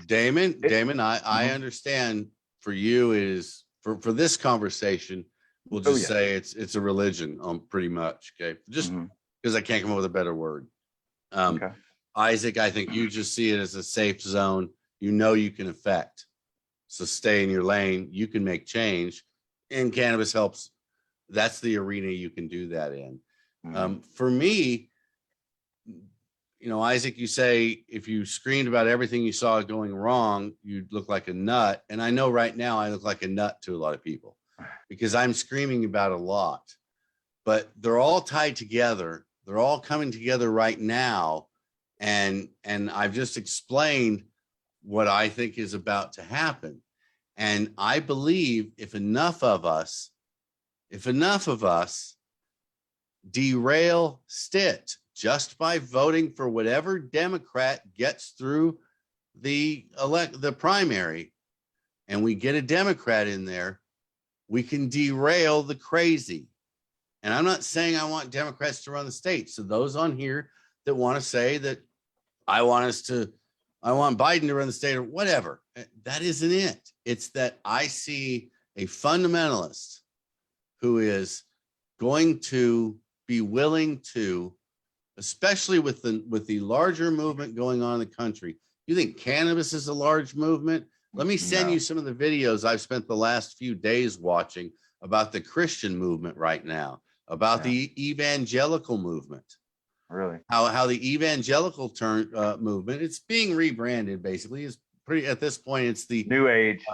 A: Damon, I understand. For you is for this conversation, we'll just say it's a religion, pretty much. Okay, just because I can't come up with a better word.
C: Okay.
A: Isaac, I think you just see it as a safe zone. You know you can affect, so stay in your lane. You can make change, and cannabis helps. That's the arena you can do that in. For me, you know, Isaac, you say if you screamed about everything you saw going wrong, you'd look like a nut. And I know right now I look like a nut to a lot of people because I'm screaming about a lot, but they're all tied together. They're all coming together right now. And I've just explained what I think is about to happen. And I believe if enough of us derail STIT just by voting for whatever Democrat gets through the primary, and we get a Democrat in there, we can derail the crazy. And I'm not saying I want Democrats to run the state. So those on here that want to say that I want Biden to run the state or whatever, that isn't it. It's that I see a fundamentalist who is going to be willing to, especially with the larger movement going on in the country. You think cannabis is a large movement? Let me send you some of the videos I've spent the last few days watching about the Christian movement right now, about the evangelical movement.
C: Really?
A: How the evangelical movement, it's being rebranded basically. Is pretty at this point, it's the
C: New Age.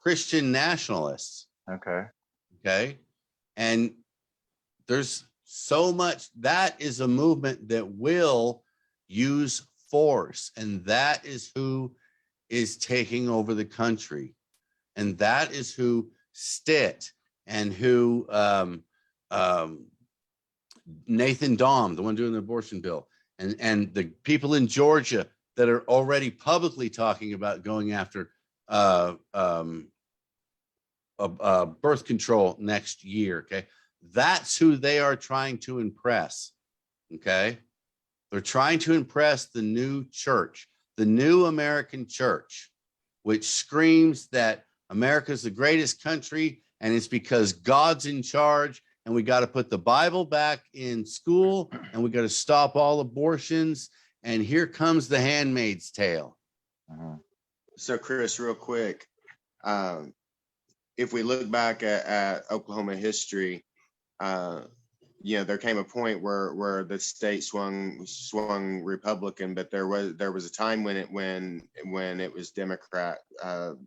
A: Christian nationalists.
C: Okay.
A: Okay. And there's so much that is a movement that will use force. And that is who is taking over the country. And that is who Stitt and who Nathan Dahm, the one doing the abortion bill, and the people in Georgia that are already publicly talking about going after birth control next year. Okay. That's who they are trying to impress. Okay. They're trying to impress the new church, the new American church, which screams that America's the greatest country and it's because God's in charge and we got to put the Bible back in school and we got to stop all abortions. And here comes the Handmaid's Tale.
B: So Chris, real quick, if we look back at Oklahoma history, there came a point where the state swung Republican, but there was a time when it was Democrat,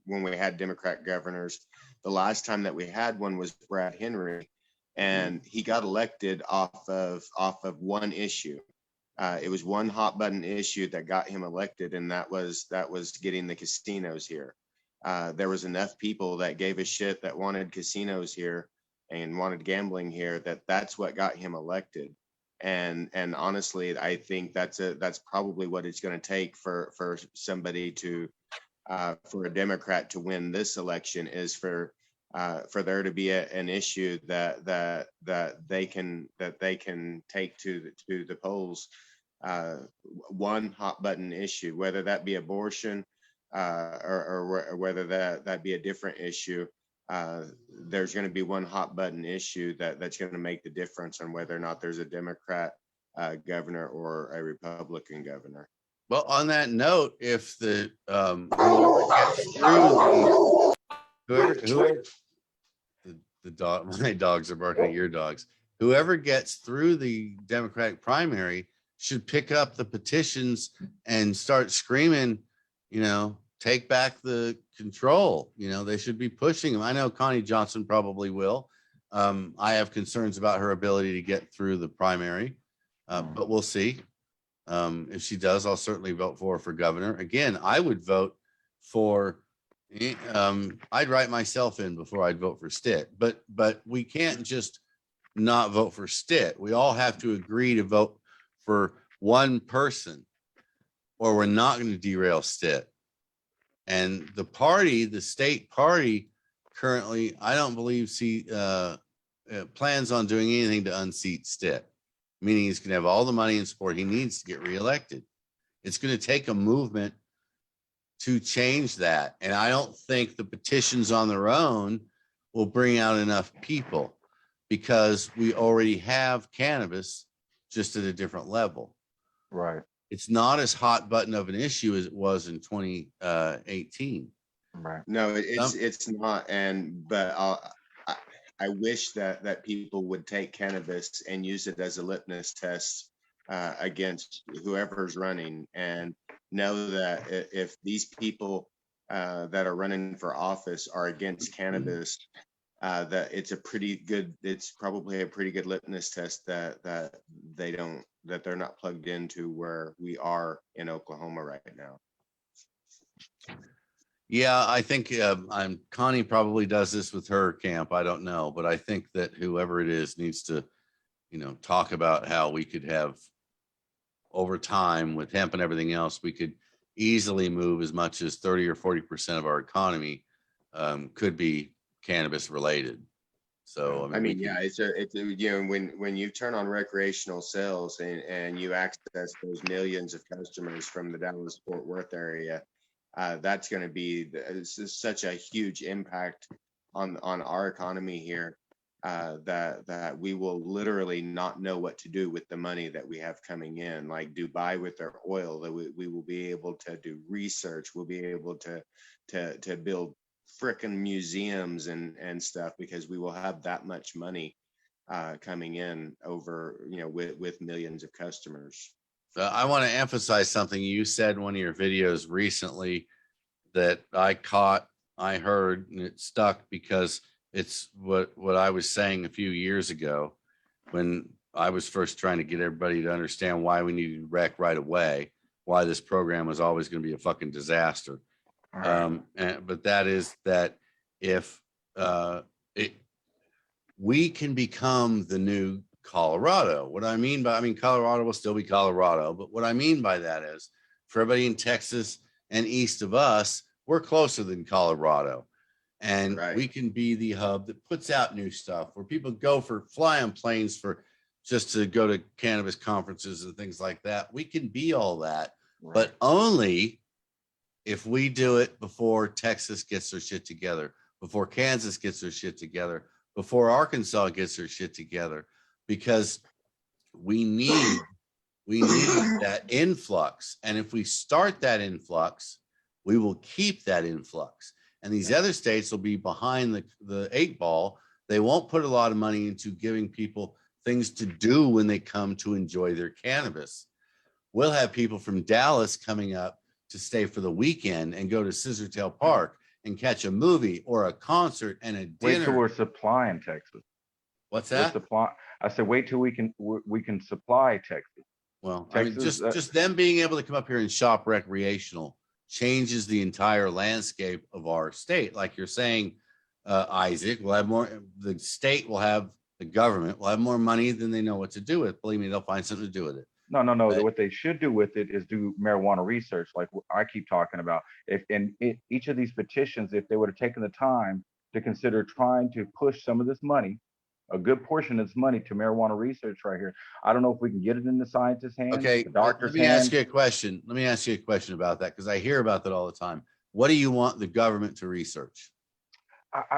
B: when we had Democrat governors. The last time that we had one was Brad Henry, and he got elected off of one issue. It was one hot button issue that got him elected, and that was getting the casinos here. There was enough people that gave a shit that wanted casinos here and wanted gambling here, that's what got him elected. And honestly, I think that's probably what it's going to take for somebody to for a Democrat to win this election, is for there to be an issue that they can take to the polls, one hot button issue, whether that be abortion or whether that be a different issue. There's going to be one hot button issue that's going to make the difference on whether or not there's a Democrat governor or a Republican governor.
A: Well, on that note, if the whoever gets through whoever the dog, my dogs are barking at your dogs. Whoever gets through the Democratic primary should pick up the petitions and start screaming, take back the control. They should be pushing them. I know Connie Johnson probably will. I have concerns about her ability to get through the primary, but we'll see. If she does, I'll certainly vote for governor. Again, I would vote for, I'd write myself in before I'd vote for Stitt, but we can't just not vote for Stitt. We all have to agree to vote for one person or we're not going to derail Stitt. And the state party currently, I don't believe plans on doing anything to unseat Stitt, meaning he's going to have all the money and support he needs to get reelected. It's going to take a movement to change that. And I don't think the petitions on their own will bring out enough people because we already have cannabis just at a different level.
C: Right.
A: It's not as hot button of an issue as it was in 2018.
C: Right.
B: No, it's not. But I wish that people would take cannabis and use it as a litmus test against whoever's running, and know that if these people that are running for office are against cannabis, that it's probably a pretty good litmus test that they're not plugged into where we are in Oklahoma right now.
A: Yeah, I think Connie probably does this with her camp. I don't know, but I think that whoever it is needs to, talk about how we could have over time with hemp and everything else, we could easily move as much as 30 or 40% of our economy could be cannabis related. So
B: I mean, yeah, it's when you turn on recreational sales and you access those millions of customers from the Dallas-Fort Worth area, that's going to be such a huge impact on our economy here that we will literally not know what to do with the money that we have coming in. Like Dubai with their oil, that we will be able to do research. We'll be able to build frickin' museums and stuff because we will have that much money coming in over with millions of customers.
A: I want to emphasize something you said in one of your videos recently that I caught I heard, and it stuck because it's what I was saying a few years ago when I was first trying to get everybody to understand why we needed rec right away, why this program was always going to be a fucking disaster.
C: All right.
A: But that is that if it, we can become the new Colorado. What I mean by, I mean, Colorado will still be Colorado, but what I mean by that is for everybody in Texas and east of us, we're closer than Colorado. And
B: Right.
A: we can be the hub that puts out new stuff where people go for fly on planes for just to go to cannabis conferences and things like that. We can be all that,
C: Right.
A: but only if we do it before Texas gets their shit together, before Kansas gets their shit together, before Arkansas gets their shit together, because we need that influx. And if we start that influx, we will keep that influx. And these other states will be behind the 8 ball. They won't put a lot of money into giving people things to do when they come to enjoy their cannabis. We'll have people from Dallas coming up to stay for the weekend and go to Scissortail Park and catch a movie or a concert and a
C: Wait till
A: dinner.
C: we're supplying Texas.
A: What's
C: We're
A: that?
C: supply. I said, wait till we can supply Texas.
A: Well,
C: Texas,
A: I mean, just them being able to come up here and shop recreational changes the entire landscape of our state. Like you're saying, Isaac, we'll have more. The state will have, the government will have more money than they know what to do with. Believe me, they'll find something to do with it.
C: No.
A: But
C: What they should do with it is do marijuana research, like I keep talking about. If each of these petitions, if they would have taken the time to consider trying to push some of this money, a good portion of this money to marijuana research right here. I don't know if we can get it in the scientists' hands,
A: okay,
C: the
A: let
C: doctor's
A: me ask
C: hands.
A: you a question. Let me ask you a question about that because I hear about that all the time. What do you want the government to research?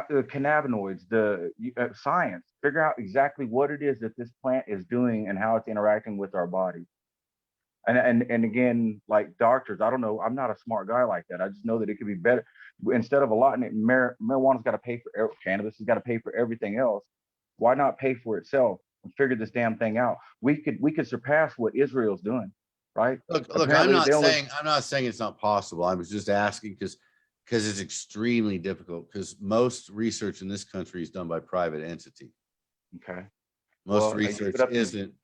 C: The cannabinoids, the science, figure out exactly what it is that this plant is doing and how it's interacting with our body. And again, like doctors, I don't know. I'm not a smart guy like that. I just know that it could be better. Instead of allotting it, marijuana's got to pay for cannabis has got to pay for everything else. Why not pay for itself and figure this damn thing out? We could surpass what Israel's doing, right?
A: Look,
C: Apparently,
A: I'm not saying it's not possible. I was just asking because it's extremely difficult because most research in this country is done by private entity.
C: Okay.
A: Most
C: Well,
A: research isn't.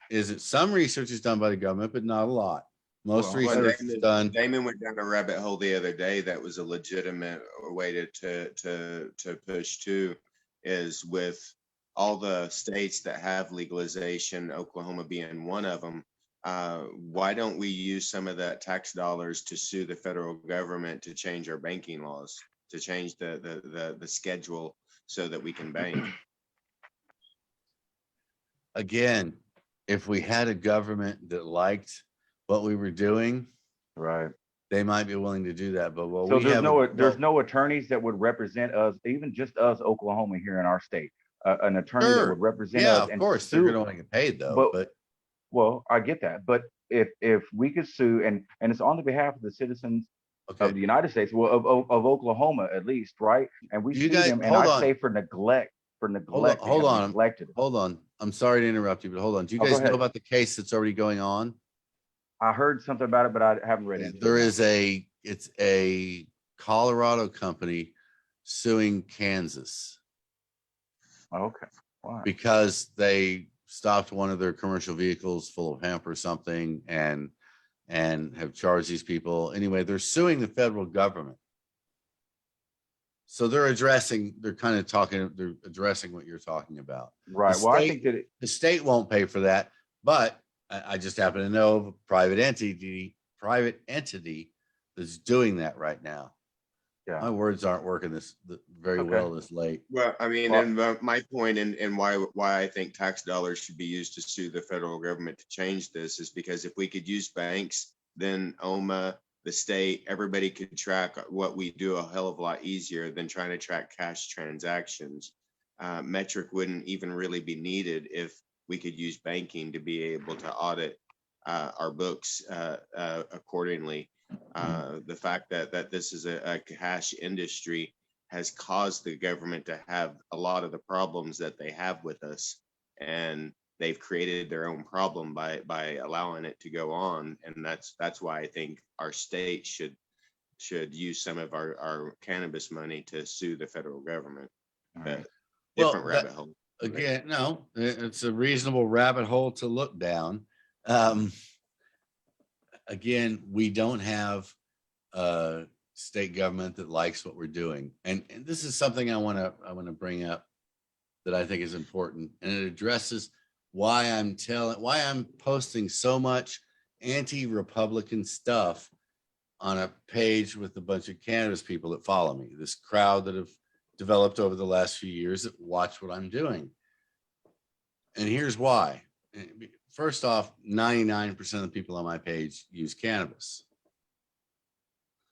A: Some research is done by the government, but not a lot. Most
C: Well,
A: research is done.
B: Damon went down a rabbit hole the other day that was a legitimate way to push too, is with all the states that have legalization, Oklahoma being one of them. Why don't we use some of that tax dollars to sue the federal government to change our banking laws, to change the schedule so that we can bank?
A: Again, if we had a government that liked what we were doing,
C: right.
A: they might be willing to do that. But what
C: So
A: we have,
C: there's no attorneys that would represent us, even just us, Oklahoma, here in our state. An attorney that would represent
A: yeah,
C: us
A: of
C: and
A: course, they're going to
C: sue.
A: want to get paid though. But
C: Well, I get that, but if we could sue and it's on the behalf of the citizens of
A: okay,
C: the United States, well, of Oklahoma at least, right? And we
A: you
C: sue
A: guys,
C: them, and
A: hold
C: I
A: on,
C: say for neglect, they have neglected it.
A: hold on. I'm sorry to interrupt you, but hold on. Do you
C: Oh, go
A: guys know
C: ahead.
A: about the case that's already going on?
C: I heard something about it, but I haven't read into
A: There
C: it.
A: is it's a Colorado company suing Kansas
C: Okay. Why?
A: because they stopped one of their commercial vehicles full of hemp or something and have charged these people. Anyway, they're suing the federal government. So they're addressing what you're talking about.
C: Right. Well, I think that
A: The state won't pay for that, but I just happen to know of a private entity that's doing that right now.
C: yeah.
A: My words aren't working very
C: Okay.
A: well this late.
B: Well, I mean,
C: Well,
B: and my point and why I think tax dollars should be used to sue the federal government to change this is because if we could use banks, then OMA, the state, everybody could track what we do a hell of a lot easier than trying to track cash transactions. Metric wouldn't even really be needed if we could use banking to be able to audit our books accordingly. The fact that this is a cash industry has caused the government to have a lot of the problems that they have with us, and they've created their own problem by allowing it to go on. And that's why I think our state should should use some of our cannabis money to sue the federal government.
C: All
B: But
C: right.
B: different
A: Well,
B: rabbit hole.
A: again, no, it's a reasonable rabbit hole to look down. Um, again, we don't have a state government that likes what we're doing. And this is something I want to bring up that I think is important. And it addresses why I'm posting so much anti-Republican stuff on a page with a bunch of cannabis people that follow me, this crowd that have developed over the last few years that watch what I'm doing. And here's why. First off, 99% of the people on my page use cannabis.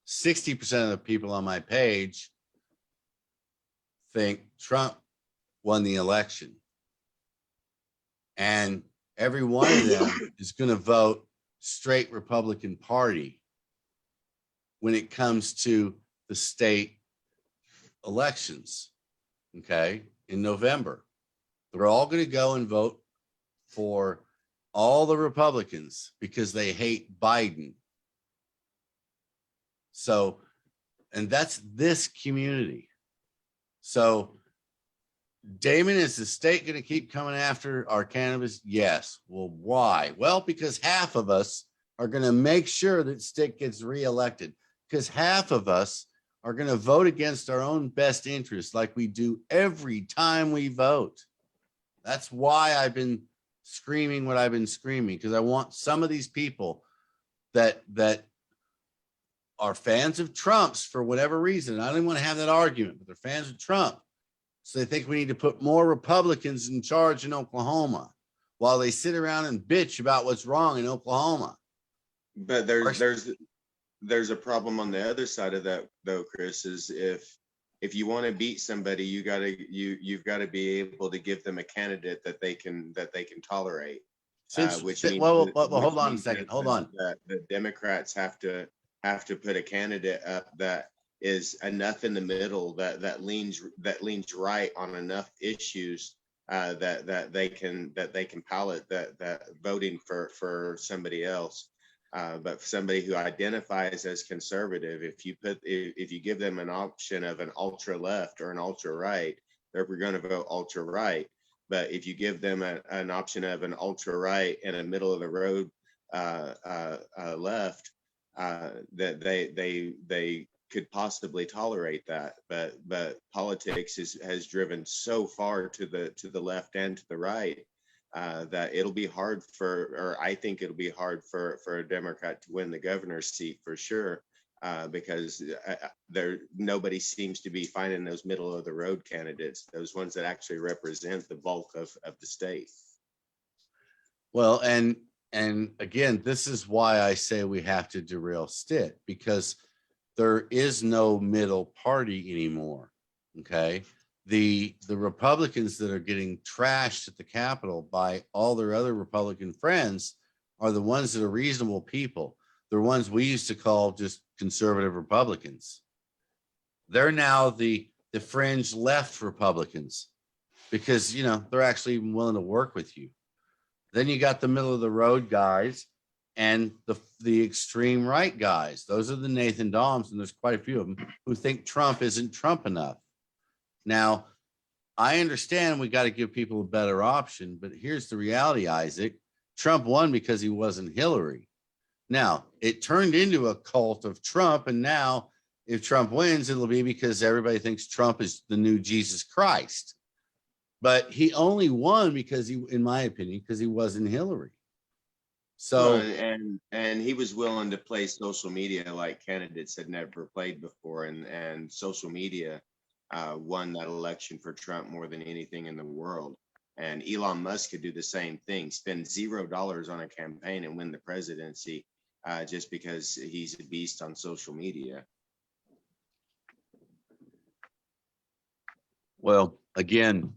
A: 60% of the people on my page think Trump won the election. And every one of them is going to vote straight Republican Party when it comes to the state elections, okay, in November. They're all going to go and vote for all the Republicans because they hate Biden. So, and that's this community. So, Damon, is the state going to keep coming after our cannabis? Yes. Well, why? Well, because half of us are going to make sure that Stick gets reelected, because half of us are going to vote against our own best interest like we do every time we vote. That's why I've been screaming what I've been screaming, because I want some of these people that are fans of Trump's for whatever reason. I don't even want to have that argument, but they're fans of Trump. So they think we need to put more Republicans in charge in Oklahoma while they sit around and bitch about what's wrong in Oklahoma.
B: But there's a problem on the other side of that though, Chris, is if you want to beat somebody, you've got to be able to give them a candidate that they can tolerate. Which means
A: hold on a second. Hold on.
B: That the Democrats have to put a candidate up that is enough in the middle, that leans right on enough issues that they can palate that voting for somebody else. But for somebody who identifies as conservative, if you give them an option of an ultra left or an ultra right, they're going to vote ultra right. But if you give them an option of an ultra right and a middle of the road left, that they could possibly tolerate that. But politics has driven so far to the left and to the right that it'll be hard I think it'll be hard for a Democrat to win the governor's seat for sure, because nobody seems to be finding those middle of the road candidates, those ones that actually represent the bulk of the state.
A: Well, and again, this is why I say we have to derail Stitt, because there is no middle party anymore. Okay. The Republicans that are getting trashed at the Capitol by all their other Republican friends are the ones that are reasonable people. They're ones we used to call just conservative Republicans. They're now the fringe left Republicans, because, you know, they're actually even willing to work with you. Then you got the middle of the road guys and the extreme right guys. Those are the Nathan Dahms, and there's quite a few of them who think Trump isn't Trump enough. Now, I understand we got to give people a better option, but here's the reality, Isaac. Trump won because he wasn't Hillary. Now, it turned into a cult of Trump, and now if Trump wins, it'll be because everybody thinks Trump is the new Jesus Christ. But he only won because in my opinion, because he wasn't Hillary. So
B: and he was willing to play social media like candidates had never played before, and social media won that election for Trump more than anything in the world. And Elon Musk could do the same thing, spend $0 on a campaign and win the presidency just because he's a beast on social media.
A: Well, again,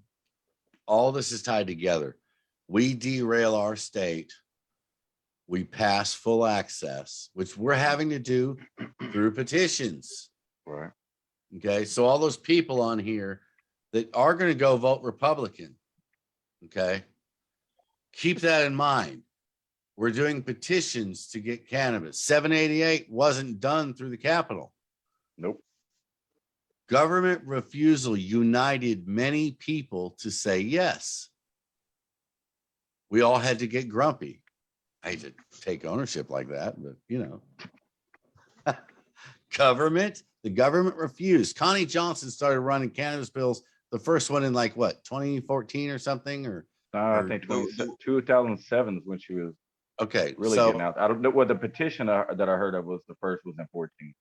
A: all this is tied together. We derail our state. We pass full access, which we're having to do through petitions.
C: Right.
A: Okay. So all those people on here that are going to go vote Republican. Okay. Keep that in mind. We're doing petitions to get cannabis. 788 wasn't done through the Capitol.
C: Nope.
A: Government refusal united many people to say yes. We all had to get grumpy. I hate to take ownership like that, but the government refused. Connie Johnson started running cannabis bills, the first one in like what, 2014 or something,
C: I
A: or
C: think
B: the-
C: 2007 is when she was
A: okay.
C: really
A: So
C: getting out. I don't know what the petition that I heard of was. The first was in 14.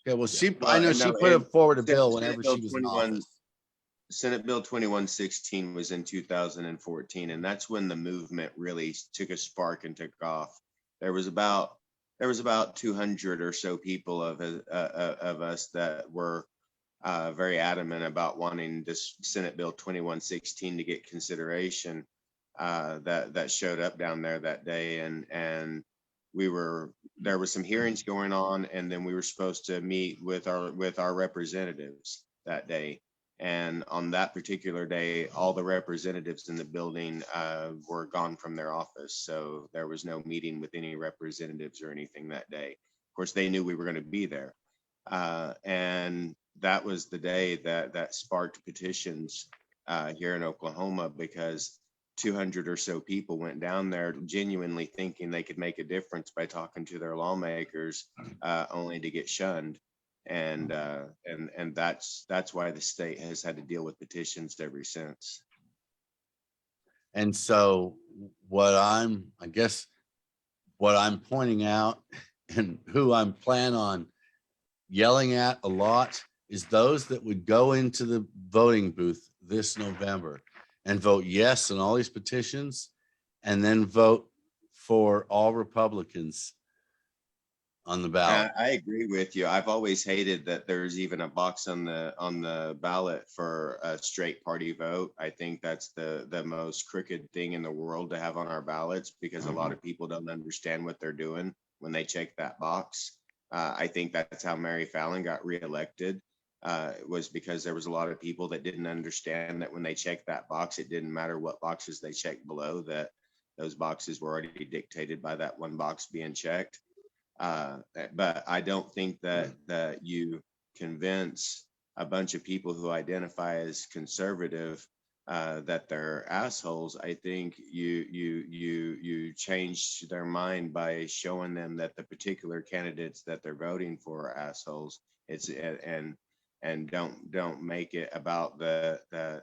A: okay, well, I
B: well,
A: know
B: and
A: she
B: no,
A: put
B: and
A: forward a
B: Senate
A: bill
B: Senate
A: whenever
B: Bill
A: she was in
B: 21
A: office.
B: Senate Bill 2116 was in 2014, and that's when the movement really took a spark and took off. There was about 200 or so people of us that were very adamant about wanting this Senate Bill 2116 to get consideration. That showed up down there that day, and there were some hearings going on, and then we were supposed to meet with our representatives that day. And on that particular day, all the representatives in the building were gone from their office. So there was no meeting with any representatives or anything that day. Of course, they knew we were going to be there. And that was the day that sparked petitions here in Oklahoma, because 200 or so people went down there genuinely thinking they could make a difference by talking to their lawmakers, only to get shunned. And that's why the state has had to deal with petitions ever since.
A: And so what I'm pointing out and who I'm planning on yelling at a lot is those that would go into the voting booth this November and vote yes on all these petitions, and then vote for all Republicans on the ballot.
B: I agree with you. I've always hated that there's even a box on the ballot for a straight party vote. I think that's the most crooked thing in the world to have on our ballots, because a lot of people don't understand what they're doing when they check that box. I think that's how Mary Fallon got reelected. It was because there was a lot of people that didn't understand that when they checked that box, it didn't matter what boxes they checked below, that those boxes were already dictated by that one box being checked. But I don't think that you convince a bunch of people who identify as conservative that they're assholes. I think you change their mind by showing them that the particular candidates that they're voting for are assholes. And don't make it about the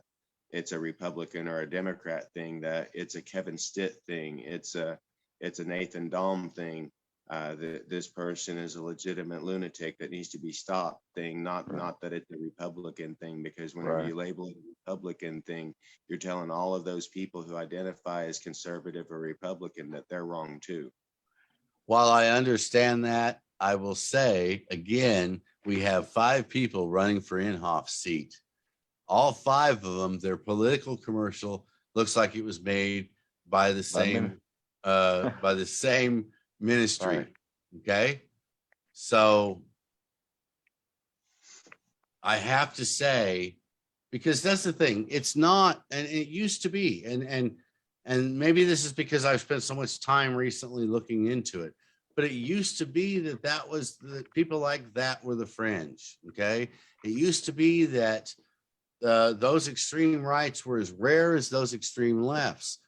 B: it's a Republican or a Democrat thing, that it's a Kevin Stitt thing, it's a Nathan Dahm thing. This person is a legitimate lunatic that needs to be stopped thing, not that it's a Republican thing, because whenever you label it a Republican thing, you're telling all of those people who identify as conservative or Republican that they're wrong too.
A: While I understand that, I will say again, we have 5 people running for Inhofe's seat. All 5 of them, their political commercial looks like it was made by the same ministry.
C: Right.
A: Okay. So I have to say, because that's the thing, it's not, and it used to be, and maybe this is because I've spent so much time recently looking into it, but it used to be that was the people like that were the fringe. Okay. It used to be that those extreme rights were as rare as those extreme lefts.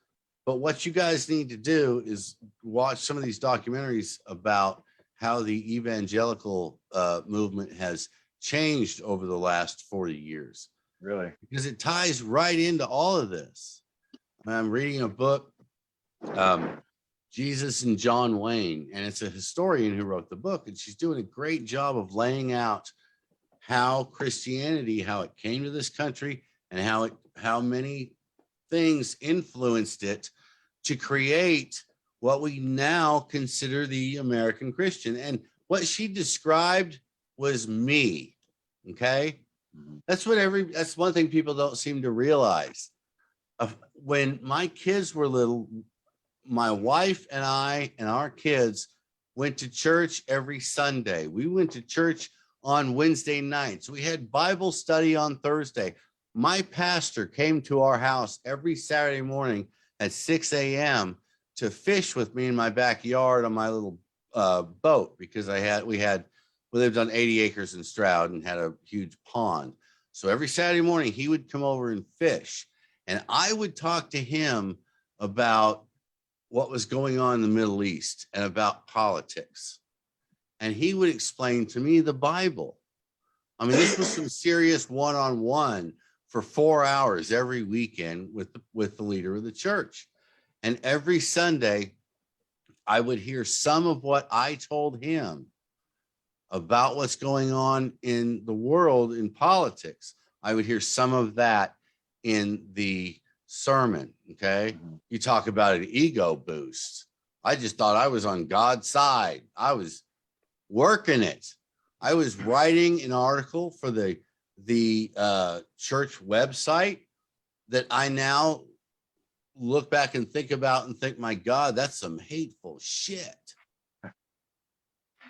A: But what you guys need to do is watch some of these documentaries about how the evangelical movement has changed over the last 40 years.
C: Really?
A: Because it ties right into all of this. I'm reading a book, Jesus and John Wayne, and it's a historian who wrote the book, and she's doing a great job of laying out how Christianity, how it came to this country, and how many things influenced it to create what we now consider the American Christian. And what she described was me. Okay. That's one thing people don't seem to realize. When my kids were little, my wife and I and our kids went to church every Sunday. We went to church on Wednesday nights. We had Bible study on Thursday. My pastor came to our house every Saturday morning at 6 a.m. to fish with me in my backyard on my little boat, because we had we lived on 80 acres in Stroud and had a huge pond. So every Saturday morning he would come over and fish, and I would talk to him about what was going on in the Middle East and about politics. And he would explain to me the Bible. I mean, this was some serious one-on-one for 4 hours every weekend with the leader of the church. And every Sunday, I would hear some of what I told him about what's going on in the world in politics. I would hear some of that in the sermon. Okay. You talk about an ego boost. I just thought I was on God's side. I was working it. I was writing an article for the church website that I now look back and think about and think, my God, that's some hateful shit.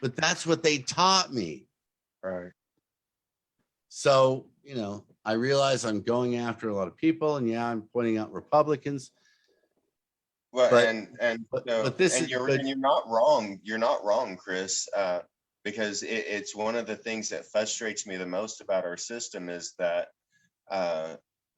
A: But that's what they taught me.
C: Right.
A: So, you know, I realize I'm going after a lot of people, and yeah, I'm pointing out Republicans.
B: Well,
A: But-
B: and you're not wrong. You're not wrong, Chris. Because it's one of the things that frustrates me the most about our system is that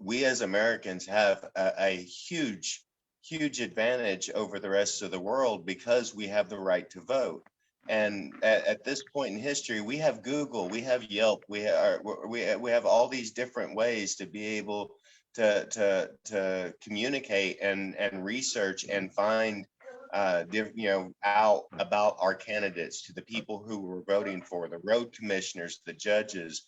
B: we as Americans have a huge advantage over the rest of the world because we have the right to vote. And at this point in history, we have Google, we have Yelp, we have all these different ways to be able to communicate and research and find out about our candidates, to the people who we're voting for, the road commissioners, the judges.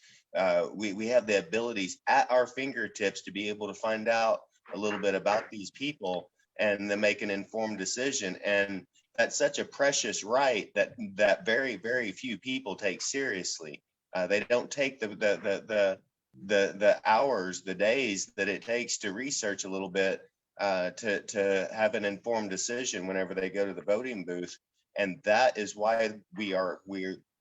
B: We have the abilities at our fingertips to be able to find out a little bit about these people and then make an informed decision. And that's such a precious right that very, very few people take seriously. They don't take the hours, the days that it takes to research a little bit to have an informed decision whenever they go to the voting booth. And that is why we are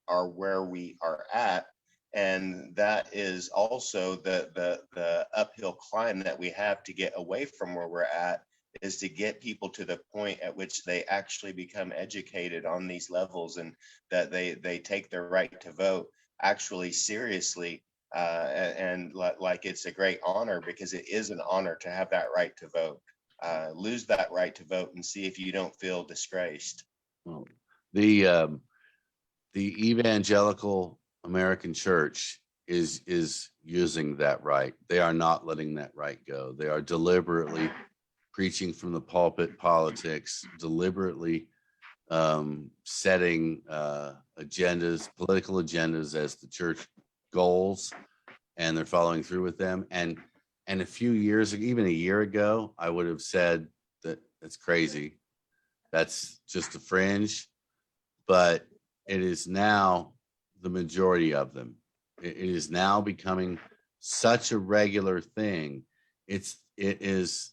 B: where we are at. And that is also the uphill climb that we have to get away from where we're at, is to get people to the point at which they actually become educated on these levels, and that they take their right to vote actually seriously, and like it's a great honor, because it is an honor to have that right to vote. Lose that right to vote and see if you don't feel disgraced.
A: Well, the evangelical American church is using that right. They are not letting that right go. They are deliberately preaching from the pulpit politics, deliberately setting agendas, political agendas as the church goals, and they're following through with them. And a few years, even a year ago, I would have said that that's crazy. That's just a fringe. But it is now the majority of them. It is now becoming such a regular thing. It is.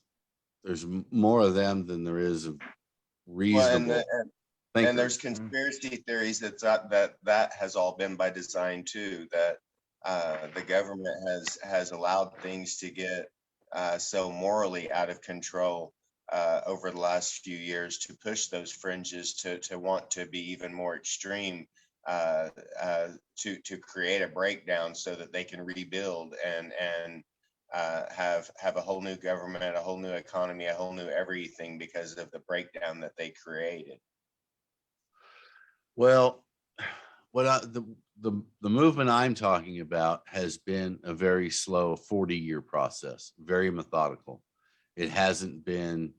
A: There's more of them than there is of reasonable.
B: And there's conspiracy theories that has all been by design too. That the government has allowed things to get so morally out of control over the last few years, to push those fringes to want to be even more extreme, to create a breakdown so that they can rebuild and have a whole new government, a whole new economy, a whole new everything, because of the breakdown that they created.
A: Well, the movement I'm talking about has been a very slow 40-year process, very methodical. It hasn't been,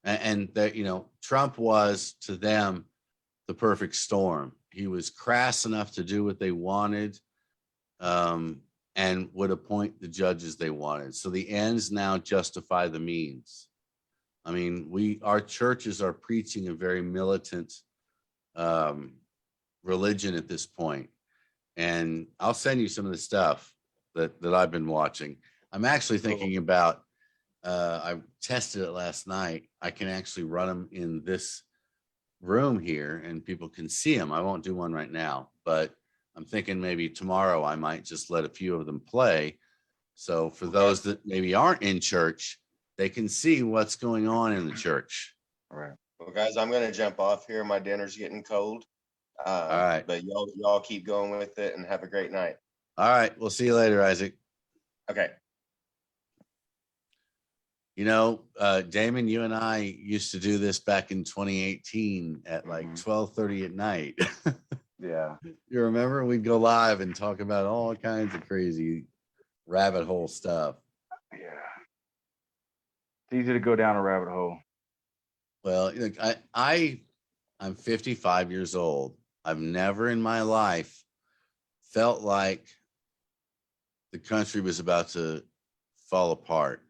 A: and that, you know, Trump was to them the perfect storm. He was crass enough to do what they wanted, and would appoint the judges they wanted. So the ends now justify the means. I mean, our churches are preaching a very militant religion at this point. And I'll send you some of the stuff that I've been watching. I'm actually thinking about, I tested it last night. I can actually run them in this room here and people can see them. I won't do one right now, but I'm thinking maybe tomorrow I might just let a few of them play. So for those that maybe aren't in church, they can see what's going on in the church.
C: All right.
B: Well, guys, I'm going to jump off here. My dinner's getting cold.
A: All right.
B: But y'all keep going with it and have a great night.
A: All right. We'll see you later, Isaac.
B: Okay.
A: You know, Damon, you and I used to do this back in 2018 at like 12:30 at night.
C: Yeah.
A: You remember? We'd go live and talk about all kinds of crazy rabbit hole stuff.
C: Yeah. It's easy to go down a rabbit hole.
A: Well, look, I'm 55 years old. I've never in my life felt like the country was about to fall apart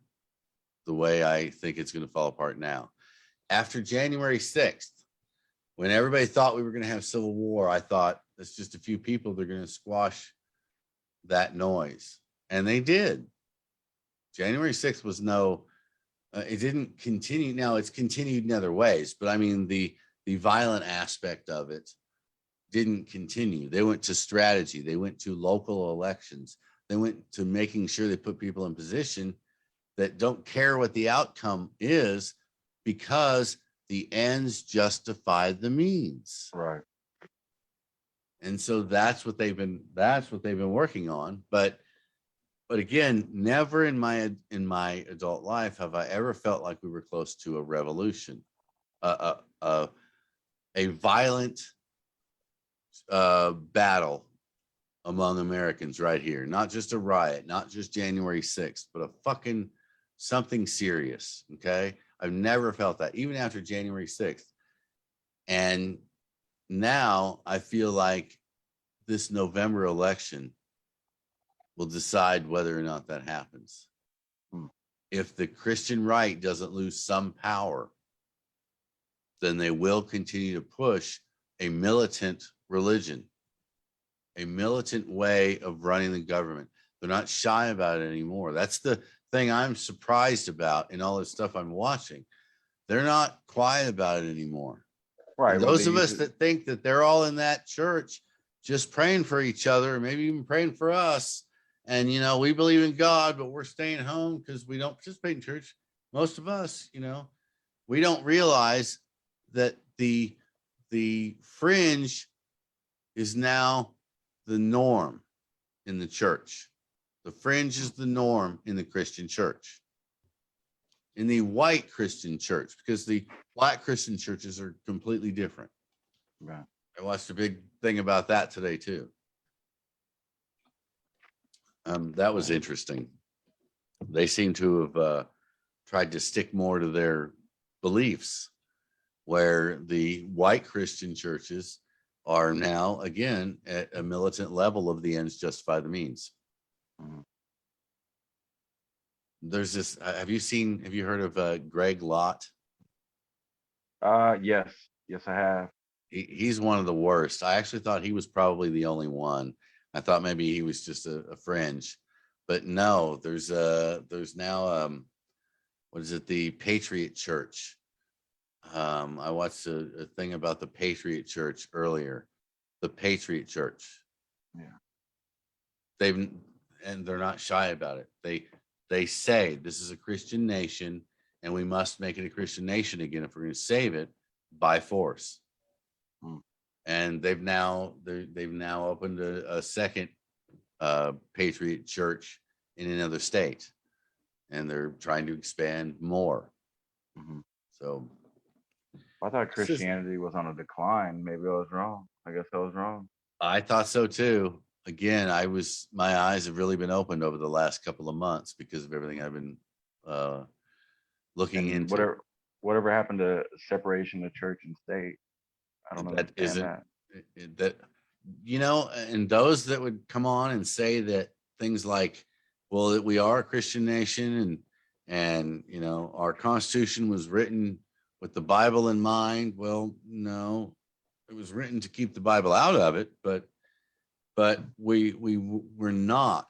A: the way I think it's going to fall apart now. After January 6th, when everybody thought we were going to have civil war, I thought it's just a few people that are going to squash that noise. And they did. January 6th was it didn't continue. Now it's continued in other ways, but I mean, the violent aspect of it didn't continue. They went to strategy. They went to local elections. They went to making sure they put people in position that don't care what the outcome is because the ends justify the means.
C: Right.
A: And so that's what they've been working on. But again, never in my adult life have I ever felt like we were close to a revolution, a violent battle among Americans right here. Not just a riot, not just January 6th, but a fucking something serious. Okay. I've never felt that, even after January 6th. And now I feel like this November election will decide whether or not that happens. If the Christian right doesn't lose some power, then they will continue to push a militant religion, a militant way of running the government. They're not shy about it anymore. That's the thing I'm surprised about in all this stuff I'm watching. They're not quiet about it anymore.
C: Right.
A: And those of us that think that they're all in that church just praying for each other, or maybe even praying for us, and you know, we believe in God, but we're staying home because we don't participate in church. Most of us, you know, we don't realize that the fringe is now the norm in the church. The fringe is the norm in the Christian church. In the white Christian church, because the black Christian churches are completely different.
C: Right.
A: I watched a big thing about that today too. That was interesting. They seem to have tried to stick more to their beliefs, where the white Christian churches are now again at a militant level of the ends justify the means. There's this. Have you heard of Greg Lott?
C: Yes, I have.
A: He's one of the worst. I actually thought he was probably the only one. I thought maybe he was just a fringe, but no. There's now what is it? The Patriot Church. I watched a thing about the Patriot Church earlier. The Patriot Church. Yeah. They're not shy about it. They say this is a Christian nation and we must make it a Christian nation again if we're going to save it by force. And they've now opened a second Patriot Church in another state, and they're trying to expand more. So
C: I thought Christianity was on a decline. Maybe I was wrong. I guess I was wrong.
A: I thought so too. Again, my eyes have really been opened over the last couple of months because of everything I've been looking into.
C: Whatever happened to separation of church and state? I don't understand
A: that. You know, and those that would come on and say that things like, well, that we are a Christian nation and you know, our Constitution was written with the Bible in mind. Well, no, it was written to keep the Bible out of it, but we're not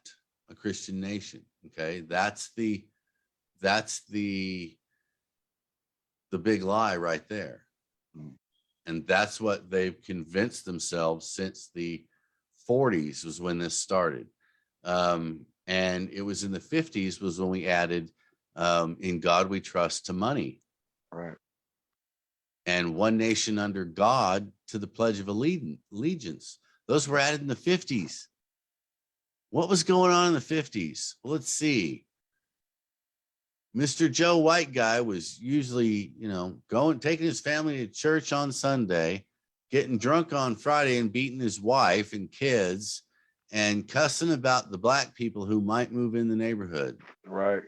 A: a Christian nation. Okay, that's the big lie right there. And that's what they've convinced themselves since the 40s was when this started. And it was in the 50s was when we added in God we trust to money.
C: Right.
A: and one nation under God to the Pledge of Allegiance. Those were added in the 50s. What was going on in the 50s? Well, let's see. Mr. Joe White guy was usually, taking his family to church on Sunday, getting drunk on Friday and beating his wife and kids and cussing about the black people who might move in the neighborhood.
C: Right.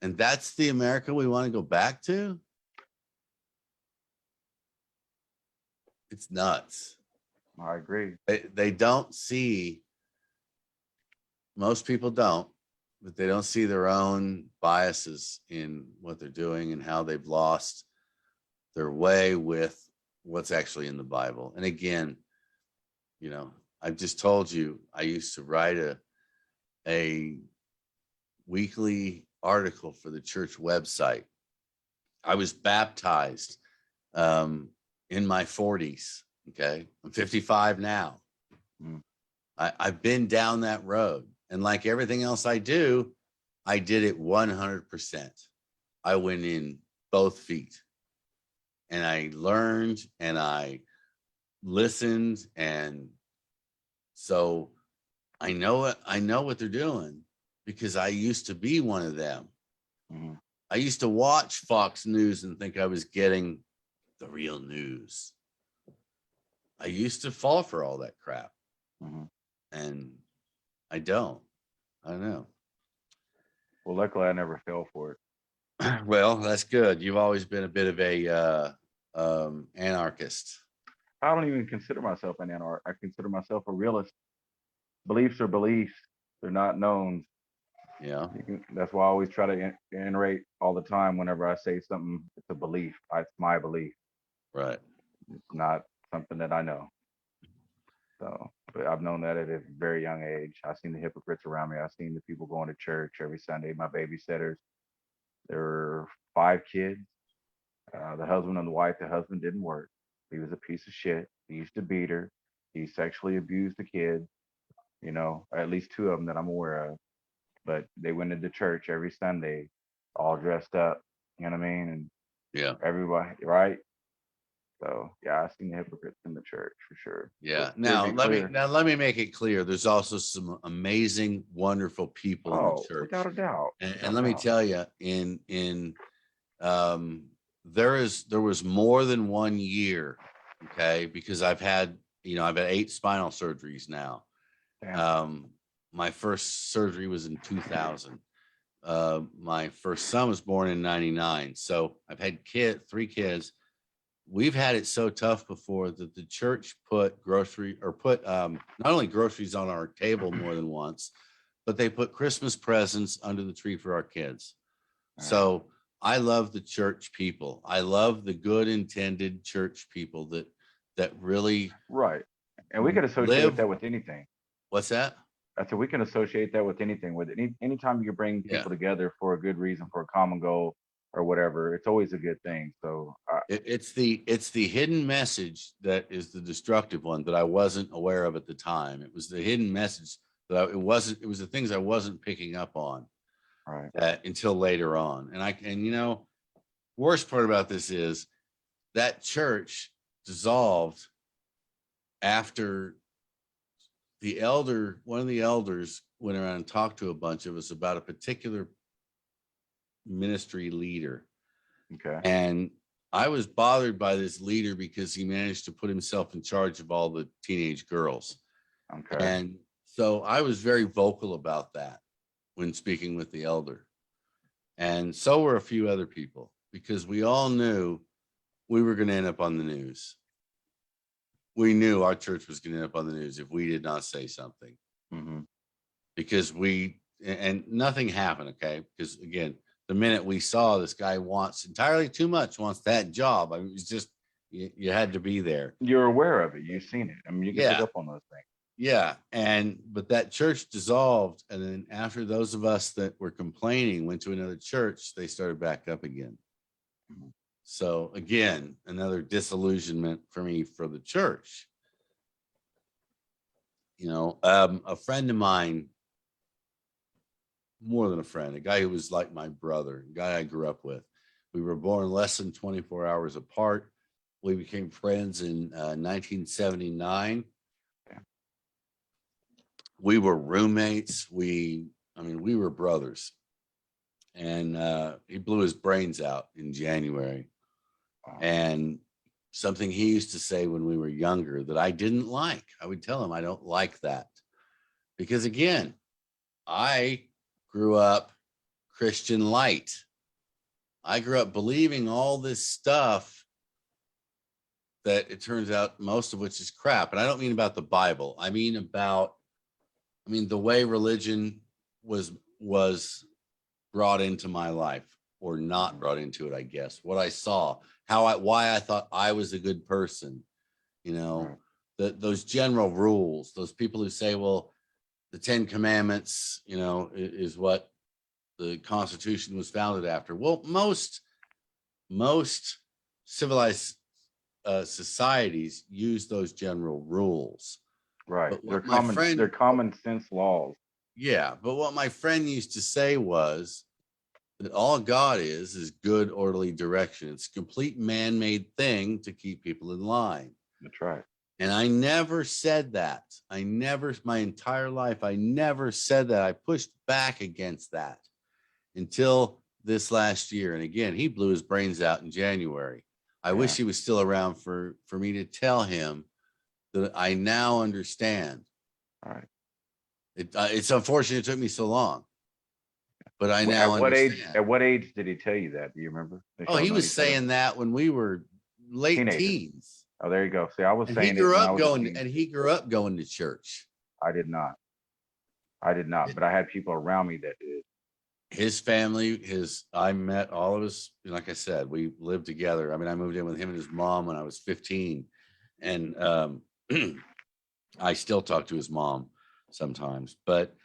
A: And that's the America we want to go back to? It's nuts.
C: I agree.
A: They don't see, most people don't, but they don't see their own biases in what they're doing and how they've lost their way with what's actually in the Bible. And again, I've just told you, I used to write a weekly article for the church website. I was baptized in my 40s. Okay. I'm 55 now. I've been down that road. And like everything else I do, I did it 100%. I went in both feet and I learned and I listened. And so I know what they're doing because I used to be one of them.
C: Mm-hmm.
A: I used to watch Fox News and think I was getting the real news. I used to fall for all that crap.
C: Mm-hmm.
A: And I don't know.
C: Well, luckily I never fell for it.
A: Well, that's good. You've always been a bit of a anarchist.
C: I don't even consider myself an anarchist. I consider myself a realist. Beliefs are beliefs. They're not knowns.
A: Yeah.
C: That's why I always try to iterate all the time whenever I say something. It's a belief. It's my belief.
A: Right.
C: It's not something that I know. So, but I've known that at a very young age. I've seen the hypocrites around me. I've seen the people going to church every Sunday. My babysitters. There were 5 kids. The husband and the wife. The husband didn't work. He was a piece of shit. He used to beat her. He sexually abused the kids. At least 2 of them that I'm aware of. But they went into church every Sunday, all dressed up. You know what I mean? And
A: yeah,
C: everybody, right? So yeah, I've seen the hypocrites in the church for sure.
A: Yeah.
C: But
A: Now
C: clear.
A: let me make it clear. There's also some amazing, wonderful people in the church.
C: Without a doubt.
A: And let me tell you, there was more than 1 year, okay, because I've had 8 spinal surgeries now.
C: Damn.
A: My first surgery was in 2000. My first son was born in 99. So I've had 3 kids. We've had it so tough before that the church put not only groceries on our table more than once, but they put Christmas presents under the tree for our kids. So I love the church people. I love the good intended church people that really
C: right. And we could associate that with anything.
A: What's that?
C: I said we can associate that with anything. With anytime you bring people together for a good reason, for a common goal or whatever, it's always a good thing. So
A: it's the hidden message that is the destructive one that I wasn't aware of at the time. It was the hidden message that it was the things I wasn't picking up on until later on. And worst part about this is that church dissolved after one of the elders went around and talked to a bunch of us about a particular ministry leader.
C: Okay.
A: And I was bothered by this leader because he managed to put himself in charge of all the teenage girls.
C: Okay.
A: And so I was very vocal about that when speaking with the elder. And so were a few other people, because we all knew we were going to end up on the news. We knew our church was going to end up on the news if we did not say something.
C: Mm-hmm.
A: Because and nothing happened. Okay. Because again, the minute we saw this guy wants entirely too much, wants that job. I mean, it's just, you had to be there.
C: You're aware of it. You've seen it. I mean, you can pick up on those things.
A: Yeah. But that church dissolved. And then after those of us that were complaining went to another church, they started back up again. Mm-hmm. So again, another disillusionment for me for the church. A friend of mine, more than a friend, a guy who was like my brother, a guy I grew up with, We were born less than 24 hours apart. We became friends in 1979. We were roommates. We were brothers. And he blew his brains out in January. And something he used to say when we were younger that I didn't like, I would tell him, I don't like that. Because again, I grew up Christian light. I grew up believing all this stuff that it turns out most of which is crap. And I don't mean about the Bible. I mean the way religion was brought into my life, or not brought into it, I guess. What I saw, why I thought I was a good person, those general rules, those people who say, well, the 10 Commandments, is what the Constitution was founded after. Well, most civilized societies use those general rules.
C: Right.
A: But
C: They're common sense laws.
A: Yeah, but what my friend used to say was that all God is good, orderly direction. It's a complete man-made thing to keep people in line.
C: That's right.
A: And I never said that. My entire life, I never said that. I pushed back against that until this last year. And again, he blew his brains out in January. I wish he was still around for me to tell him that I now understand.
C: All right.
A: It's unfortunate it took me so long, but I now understand.
C: At what age did he tell you that? Do you remember?
A: Oh, he was saying that when we were late teens.
C: Oh, there you go. See, I was saying
A: he grew up going to church.
C: I did not, but I had people around me that did.
A: His family, I met all of us. Like I said, we lived together. I mean, I moved in with him and his mom when I was 15, and I still talk to his mom sometimes. But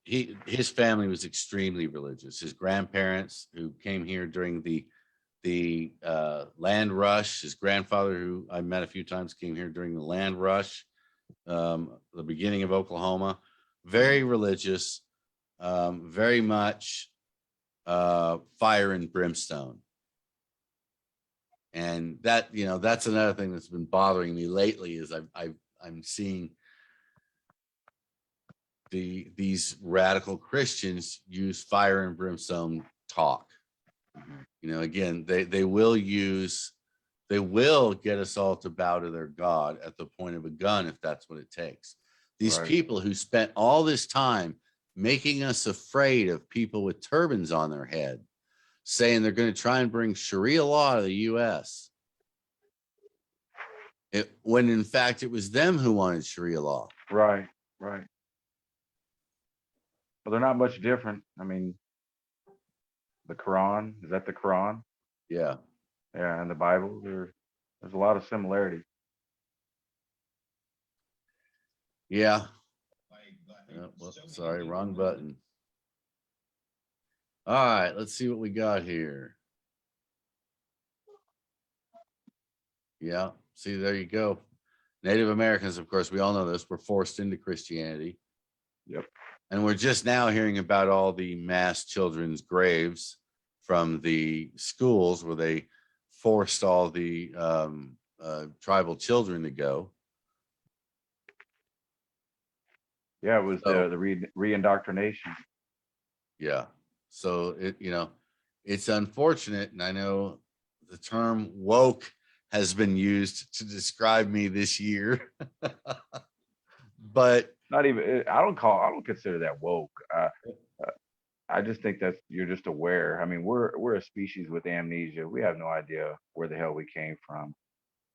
A: his family was extremely religious. His grandparents, who came here during the land rush, his grandfather, who I met a few times, came here during the land rush, the beginning of Oklahoma. Very religious. Very much fire and brimstone. And that, that's another thing that's been bothering me lately is I'm seeing these radical Christians use fire and brimstone talk. Again, they will get us all to bow to their God at the point of a gun if that's what it takes. These people who spent all this time making us afraid of people with turbans on their head, saying they're going to try and bring Sharia law to the U.S. When in fact it was them who wanted Sharia law.
C: Right. Well, they're not much different. I mean, the Quran, is that the Quran?
A: Yeah.
C: Yeah, and the Bible, there's a lot of similarity.
A: Yeah. Sorry, wrong button. All right, let's see what we got here. Yeah, see, there you go. Native Americans, of course, we all know this, were forced into Christianity.
C: Yep.
A: And we're just now hearing about all the mass children's graves from the schools where they forced all the tribal children to go.
C: Yeah, it was the re-indoctrination.
A: Yeah. So it's unfortunate. And I know the term woke has been used to describe me this year, but
C: not even, I don't consider that woke. I just think that you're just aware. I mean, we're a species with amnesia. We have no idea where the hell we came from,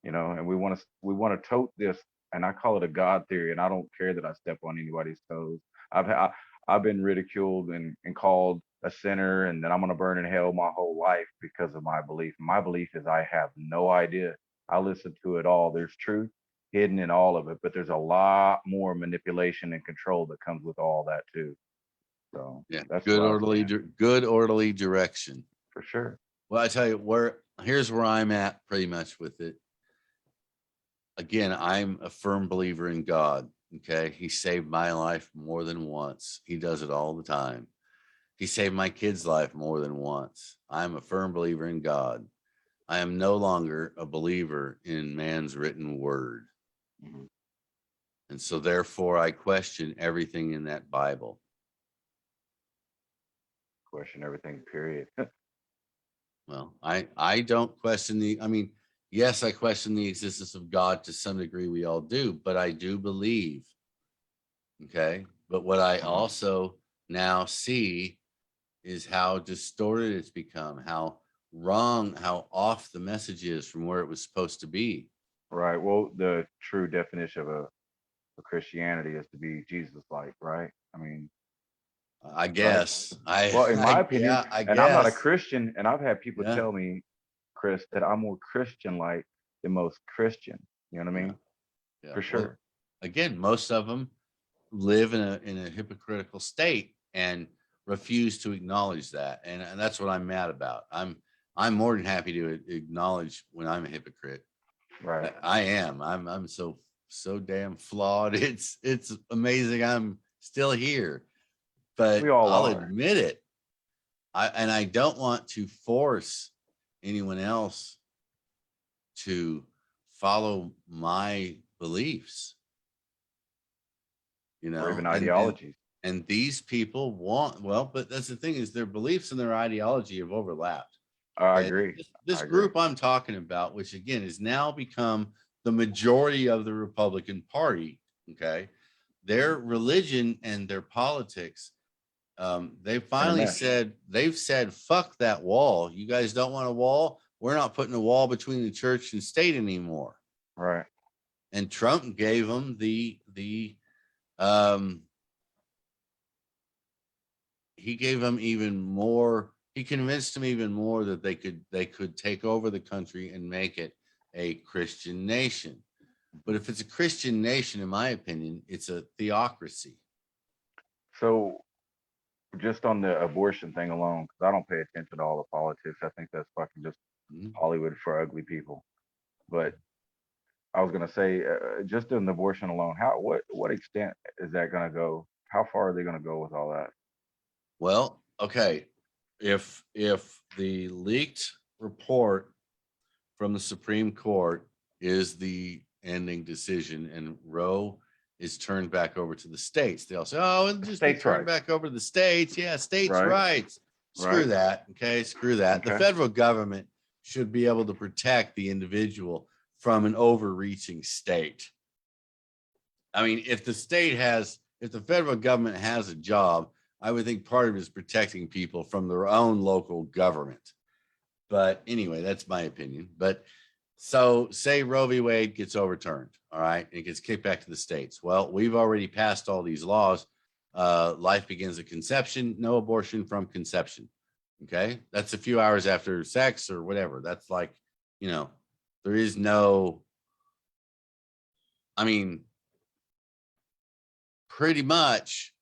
C: and we want to tote this, and I call it a God theory, and I don't care that I step on anybody's toes. I've been ridiculed and called a sinner, and then I'm going to burn in hell my whole life because of my belief. My belief is I have no idea. I listen to it all. There's truth hidden in all of it, but there's a lot more manipulation and control that comes with all that too. So
A: yeah,
C: that's
A: good orderly direction
C: for sure.
A: Well, I tell you, here's where I'm at pretty much with it. Again, I'm a firm believer in God. Okay, He saved my life more than once. He does it all the time. He saved my kid's life more than once. I am a firm believer in God. I am no longer a believer in man's written word.
C: Mhm.
A: And so therefore I question everything in that Bible.
C: Question everything, period.
A: Well, I don't question I mean, yes, I question the existence of God to some degree. We all do, but I do believe. Okay. But what I also now see is how distorted it's become, how wrong, how off the message is from where it was supposed to be.
C: Right. Well, the true definition of a Christianity is to be Jesus-like, right? I mean,
A: I guess.
C: well, in my opinion,
A: Yeah, I
C: and I'm not a
A: guess.
C: Christian, and I've had people
A: Yeah.
C: tell me, Chris, that I'm more Christian-like than most Christian. You know what I
A: Yeah.
C: mean?
A: Yeah.
C: For
A: Well,
C: sure.
A: again, most of them live in a hypocritical state and refuse to acknowledge that. And that's what I'm mad about. I'm more than happy to acknowledge when I'm a hypocrite.
C: Right.
A: I am. I'm so damn flawed. It's amazing I'm still here.
C: We
A: But
C: all
A: I'll
C: are.
A: admit it. I don't want to force anyone else to follow my beliefs,
C: Or even
A: and
C: ideologies.
A: and these people want, well, but that's the thing, is their beliefs and their ideology have overlapped.
C: I
A: Okay,
C: agree.
A: this
C: I agree.
A: group I'm talking about, which again has now become the majority of the Republican Party, okay, their religion and their politics,
C: Intermesh.
A: they've said, fuck that wall. You guys don't want a wall? We're not putting a wall between the church and state anymore.
C: Right.
A: And Trump gave them um, he gave them even more. He convinced them even more that they could take over the country and make it a Christian nation. But if it's a Christian nation, in my opinion, it's a theocracy.
C: So just on the abortion thing alone, because I don't pay attention to all the politics. I think that's fucking just
A: Mhm.
C: Hollywood for ugly people. But I was gonna say, just on the abortion alone, what extent is that gonna go? How far are they gonna go with all that?
A: Well, okay. If the leaked report from the Supreme Court is the ending decision and Roe is turned back over to the states, they'll say, oh, it'll just be
C: States'
A: turned
C: rights,
A: back over to the states. Yeah, states'
C: right?
A: rights. Screw
C: Right.
A: that. Okay, screw that. The
C: Okay.
A: federal government should be able to protect the individual from an overreaching state. I mean, if the federal government has a job, I would think part of it is protecting people from their own local government. But anyway, that's my opinion. But so say Roe v. Wade gets overturned, all right, and it gets kicked back to the states. Well, we've already passed all these laws. Life begins at conception, no abortion from conception. Okay, that's a few hours after sex or whatever. That's like, there is no, I mean, pretty much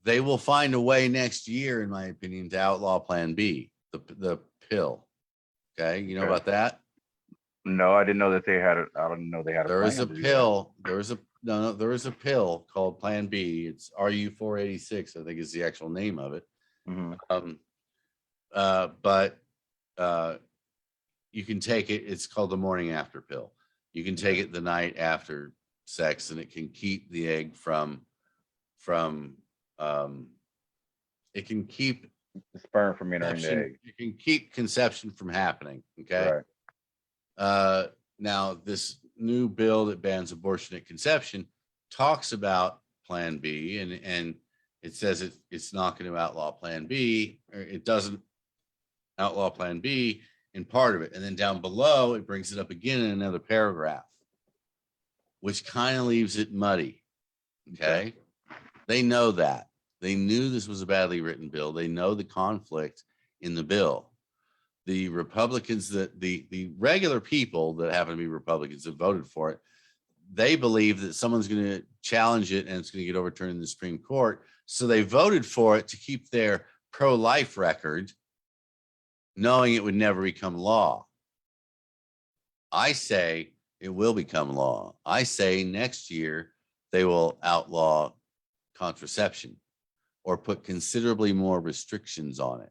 A: they will find a way next year, in my opinion, to outlaw Plan B, the pill. Okay, you know
C: Okay.
A: about that?
C: No, I didn't know that they had it. I didn't know they had a
A: There
C: plan
A: is a
C: to do that.
A: pill. There is a no, there is a pill called Plan B. It's RU 486, I think is the actual name of it.
C: Hmm.
A: Um, but you can take it. It's called the morning after pill. You can take it the night after sex, and it can keep the egg from it can keep
C: The sperm from entering the
A: conception.
C: egg.
A: It can keep conception from happening. Okay.
C: Right.
A: Now, this new bill that bans abortion at conception talks about Plan B, and it says it's not going to outlaw Plan B, or it doesn't outlaw Plan B in part of it. And then down below, it brings it up again in another paragraph, which kind of leaves it muddy. Okay. They know that. They knew this was a badly written bill. They know the conflict in the bill. The Republicans, the regular people that happen to be Republicans that voted for it, they believe that someone's going to challenge it and it's going to get overturned in the Supreme Court. So they voted for it to keep their pro-life record, knowing it would never become law. I say it will become law. I say next year they will outlaw contraception. or put considerably more restrictions on it.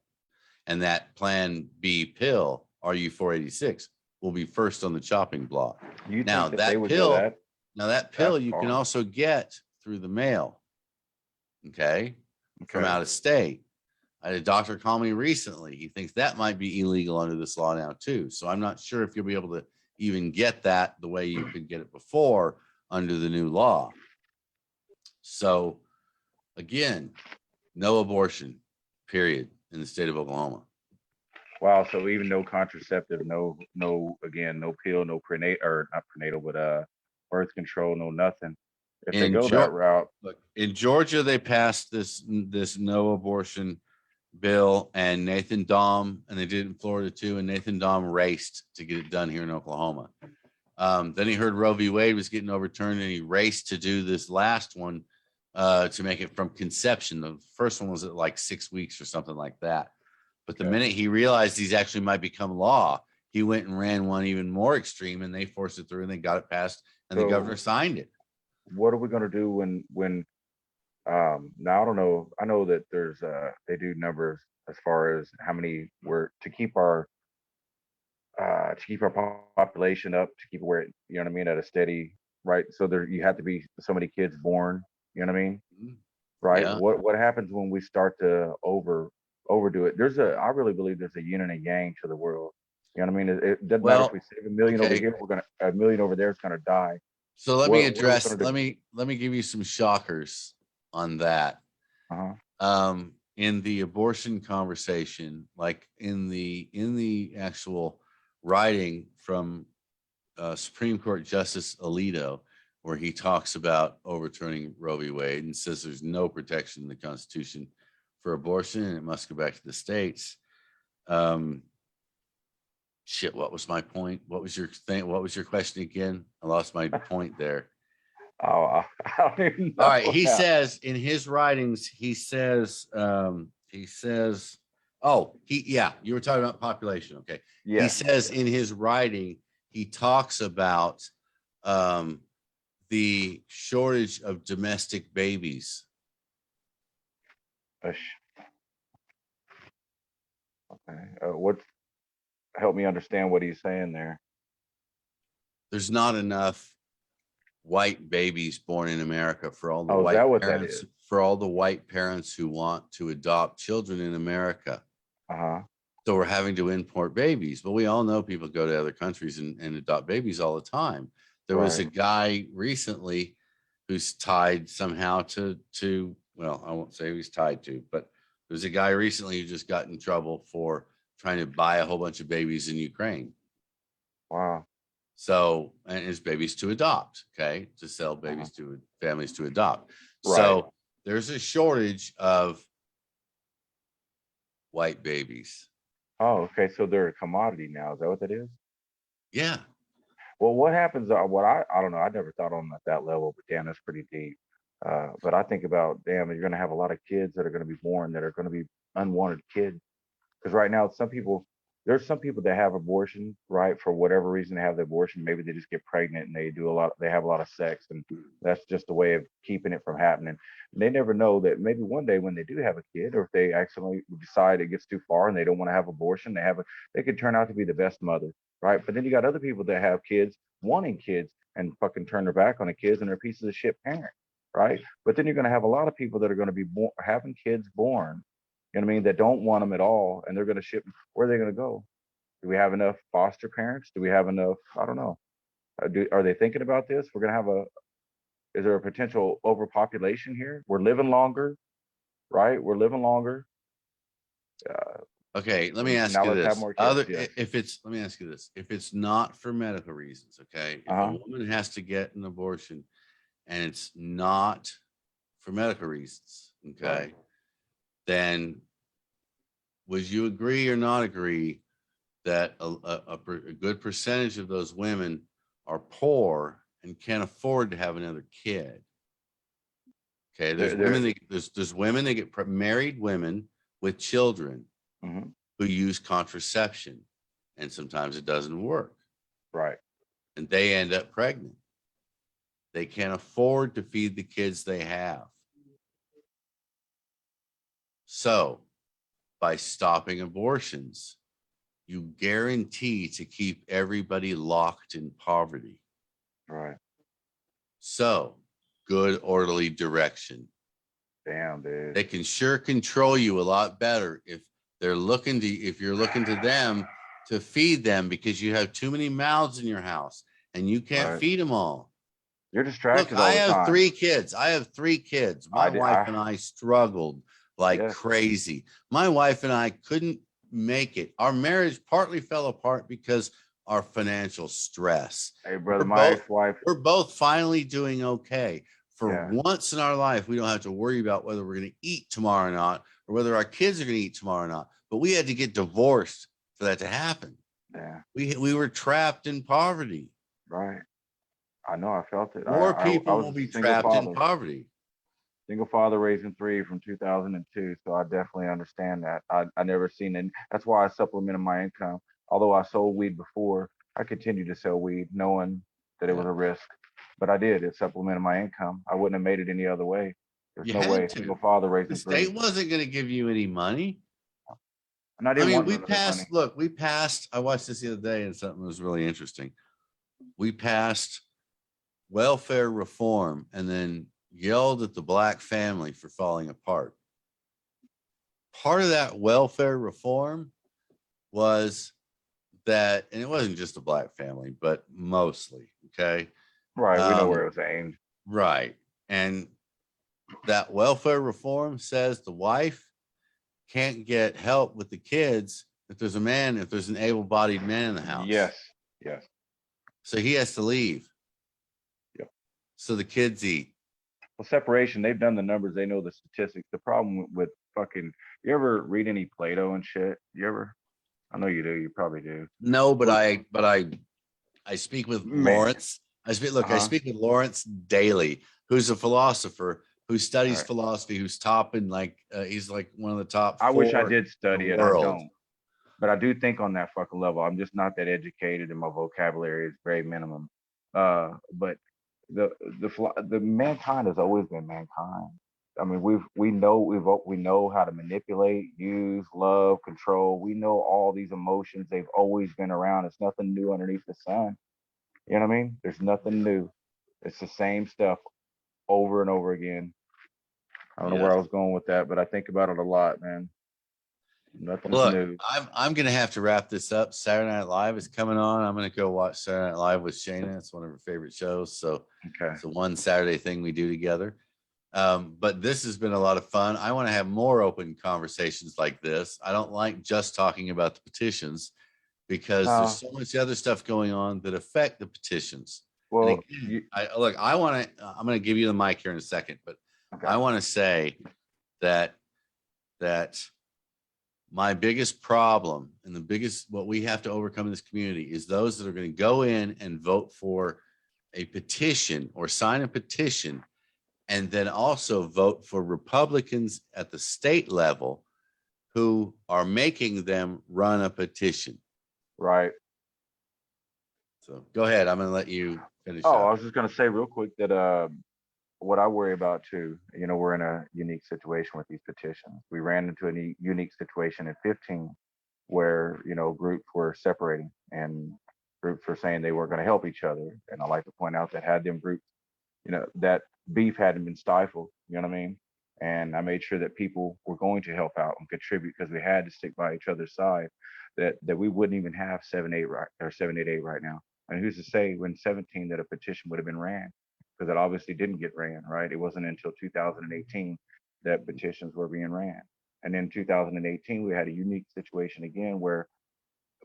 A: And that Plan B pill, RU486, will be first on the chopping block.
C: You
A: Now
C: think that they
A: that
C: would go
A: pill,
C: that
A: that
C: that
A: pill you can
C: far?
A: also get through the mail, okay, from
C: Okay.
A: out of state. I had a doctor call me recently. He thinks that might be illegal under this law now too. So I'm not sure if you'll be able to even get that the way you could get it before under the new law. So again, no abortion, period, in the state of Oklahoma.
C: Wow. So even no contraceptive, again, no pill, no prenatal, or not prenatal, but birth control, no nothing. If they go that route,
A: Look, in Georgia, they passed this no abortion bill, and Nathan Dahm, and they did it in Florida too, and Nathan Dahm raced to get it done here in Oklahoma. Then he heard Roe v. Wade was getting overturned, and he raced to do this last one to make it from conception. The first one was at like 6 weeks or something like that. But the minute he realized these actually might become law, he went and ran one even more extreme, and they forced it through, and they got it passed, and the governor signed it.
C: what are we going to do when now I don't know. I know that there's they do numbers as far as how many were to keep our population up, to keep it where it, you know what I mean, at a steady, right? So there you have to be so many kids born, you know what I mean? Right.
A: Yeah.
C: What happens when we start to overdo it? I really believe there's a yin and a yang to the world. You know what I mean? It doesn't matter if we save a million over here, a million over there is gonna die.
A: So let me
C: What are we gonna
A: address,
C: do?
A: let me give you some shockers on that.
C: Uh-huh.
A: In the abortion conversation, like in the actual writing from Supreme Court Justice Alito, where he talks about overturning Roe v. Wade and says there's no protection in the Constitution for abortion and it must go back to the states. Shit, what was my point? What was your thing? What was your question again? I lost my point there.
C: Oh, I don't even know.
A: All right. He says in his writings, he says, oh, yeah, you were talking about population. Okay.
C: Yeah.
A: He says in his writing, he talks about the shortage of domestic babies.
C: Okay. Help me understand what he's saying there.
A: There's not enough white babies born in America for all the
C: Oh, is
A: white
C: that what that
A: parents,
C: is?
A: for all the white parents who want to adopt children in America.
C: Uh-huh.
A: So we're having to import babies. But we all know people go to other countries and adopt babies all the time. There was a guy recently who's tied somehow to, well, I won't say who he's tied to, but there was a guy recently who just got in trouble for trying to buy a whole bunch of babies in Ukraine.
C: Wow.
A: So, and his babies to adopt, okay, to sell babies to families to adopt.
C: Right.
A: So there's a shortage of white babies.
C: Oh, okay. So they're a commodity now. Is that what that is?
A: Yeah.
C: Well, what happens? What I don't know. I never thought on that level, but damn, that's pretty deep. But I think about, damn, you're gonna have a lot of kids that are gonna be born that are gonna be unwanted kids. Because right now, there's some people that have abortion, right, for whatever reason they have the abortion. Maybe they just get pregnant and they have a lot of sex, and that's just a way of keeping it from happening. And they never know that maybe one day when they do have a kid, or if they actually decide it gets too far and they don't want to have abortion, they could turn out to be the best mother, right? But then you got other people that have kids, wanting kids, and fucking turn their back on the kids, and they're pieces of shit parent, right? But then you're going to have a lot of people that are going to be having kids born, you know what I mean, that don't want them at all, and they're going to ship them. Where are they going to go? Do we have enough foster parents? Do we have enough? I don't know. Are they thinking about this? We're going to have is there a potential overpopulation here? We're living longer, right? We're living longer.
A: Okay, let me ask
C: Now
A: you
C: let's have
A: this.
C: more kids. Yeah.
A: Let me ask you this. If it's not for medical reasons, okay, if a woman has to get an abortion and it's not for medical reasons, okay, then would you agree or not agree that a good percentage of those women are poor and can't afford to have another kid? Okay, there's women that get married women with children who use contraception, and sometimes it doesn't work.
C: Right.
A: And they end up pregnant. They can't afford to feed the kids they have. So by stopping abortions, you guarantee to keep everybody locked in poverty.
C: Right.
A: So good orderly direction.
C: Damn, dude.
A: They can sure control you a lot better if you're looking to them to feed them because you have too many mouths in your house and you can't
C: Right.
A: feed them all.
C: You're
A: Look,
C: distracted
A: I
C: all the
A: have
C: time.
A: 3 kids. My wife and I struggled like
C: Yes.
A: crazy. My wife and I couldn't make it. Our marriage partly fell apart because our financial stress.
C: Hey, brother,
A: We're
C: my
A: both
C: ex-wife.
A: we're both finally doing okay. For
C: Yeah.
A: once in our life, we don't have to worry about whether we're going to eat tomorrow or not, or whether our kids are going to eat tomorrow or not. But we had to get divorced for that to happen.
C: Yeah.
A: We were trapped in poverty.
C: Right. I know. I felt it.
A: More
C: I
A: people
C: was
A: will
C: a
A: be
C: single
A: trapped in
C: father.
A: poverty.
C: Single father raising 3 from 2002. So I definitely understand that. I never seen it. That's why I supplemented my income. Although I sold weed before, I continued to sell weed knowing that it was
A: Yeah.
C: a risk. But I did. It supplemented my income. I wouldn't have made it any other way. There's
A: You
C: no way.
A: had
C: Single
A: to.
C: father
A: The
C: raising 3.
A: state wasn't going to give you any money.
C: And I
A: I
C: didn't
A: mean,
C: want none of their money.
A: I watched this the other day and something was really interesting. We passed welfare reform and then yelled at the black family for falling apart. Part of that welfare reform was that, and it wasn't just a black family, but mostly, okay?
C: Right. We know where
A: Um,
C: it was aimed.
A: right. And that welfare reform says the wife can't get help with the kids if there's an able-bodied man in the house.
C: Yes. Yes.
A: So he has to leave.
C: Yep.
A: So the kids eat.
C: Well, separation, they've done the numbers, they know the statistics. The problem with fucking, you ever read any Plato and shit? You ever? I know you do. You probably do.
A: No, but
C: Well,
A: I speak with
C: man.
A: Lawrence. I
C: Uh-huh.
A: speak with Lawrence daily, who's a philosopher who
C: All
A: studies
C: right.
A: philosophy, who's top in he's like one of the top
C: I wish I
A: 4
C: did
A: in the
C: study it. I
A: world.
C: don't. But I do think on that fucking level. I'm just not that educated, and my vocabulary is very minimum. But the the mankind has always been mankind. I mean, we know how to manipulate, use, love, control. We know all these emotions. They've always been around. It's nothing new underneath the sun. You know what I mean? There's nothing new. It's the same stuff over and over again. I don't know where
A: Yes.
C: I was going with that, but I think about it a lot, man. Nothing is
A: Look,
C: new.
A: I'm gonna have to wrap this up. Saturday Night Live is coming on. I'm gonna go watch Saturday Night Live with Shayna. It's one of her favorite shows. So
C: Okay.
A: it's the one Saturday thing we do together. But this has been a lot of fun. I want to have more open conversations like this. I don't like just talking about the petitions because there's
C: No.
A: so much other stuff going on that affect the petitions. And
C: Well,
A: again, I'm going to give you the mic here in a second, but
C: okay.
A: I want to say that my biggest problem and what we have to overcome in this community is those that are going to go in and vote for a petition or sign a petition and then also vote for Republicans at the state level who are making them run a petition.
C: Right.
A: So go ahead. I'm going to let you finish
C: Oh, I
A: up.
C: was just gonna say real quick that what I worry about too, you know, we're in a unique situation with these petitions. We ran into a unique situation in 15 where, you know, groups were separating and groups were saying they weren't going to help each other. And I like to point out that had them groups, you know, that beef hadn't been stifled, you know what I mean? And I made sure that people were going to help out and contribute because we had to stick by each other's side, that we wouldn't even have 7-8 right or 788 right now. And who's to say when 17 that a petition would have been ran? Because it obviously didn't get ran, right? It wasn't until 2018 that petitions were being ran. And in 2018, we had a unique situation again where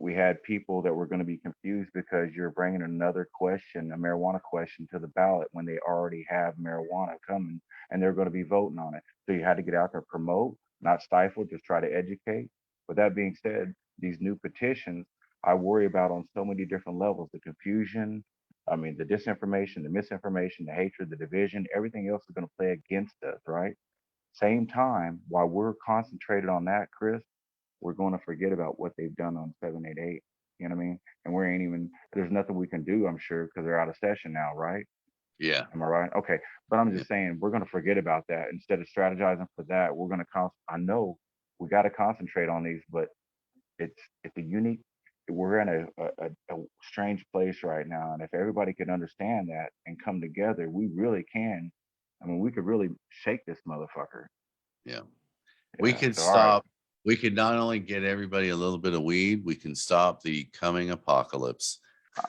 C: we had people that were going to be confused because you're bringing another question, a marijuana question, to the ballot when they already have marijuana coming and they're going to be voting on it. So you had to get out there, promote, not stifle, just try to educate. But that being said, these new petitions, I worry about on so many different levels, the confusion, I mean, the disinformation, the misinformation, the hatred, the division, everything else is going to play against us, right? Same time, while we're concentrated on that, Chris, we're going to forget about what they've done on 788. You know what I mean? And we ain't even, there's nothing we can do, I'm sure, because they're out of session now, right?
A: Yeah.
C: Am I right? Okay. But I'm just saying, we're going to forget about that. Instead of strategizing for that, we're going to I know we got to concentrate on these, but it's a unique, we're in a strange place right now. And if everybody could understand that and come together, we really can. I mean, we could really shake this motherfucker.
A: Yeah. We
C: Yeah.
A: could
C: So, all right.
A: stop. We could not only get everybody a little bit of weed, we can stop the coming apocalypse.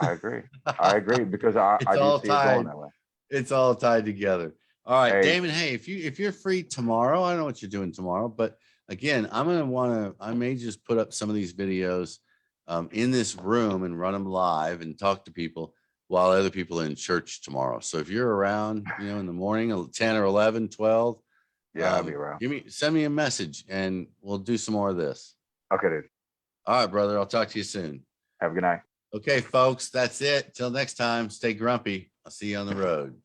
C: I agree. I agree because I
A: It's
C: do
A: all
C: see it going
A: tied.
C: that way.
A: It's all tied together. All right,
C: Hey,
A: Damon. Hey, if you're free tomorrow, I don't know what you're doing tomorrow, but again, I may just put up some of these videos in this room and run them live and talk to people while other people are in church tomorrow. So if you're around, in the morning, 10 or 11, 12,
C: yeah, I'll be around.
A: send me a message and we'll do some more of this.
C: Okay, dude.
A: All right, brother. I'll talk to you soon.
C: Have a good night.
A: Okay, folks, that's it. Till next time, stay grumpy. I'll see you on the road.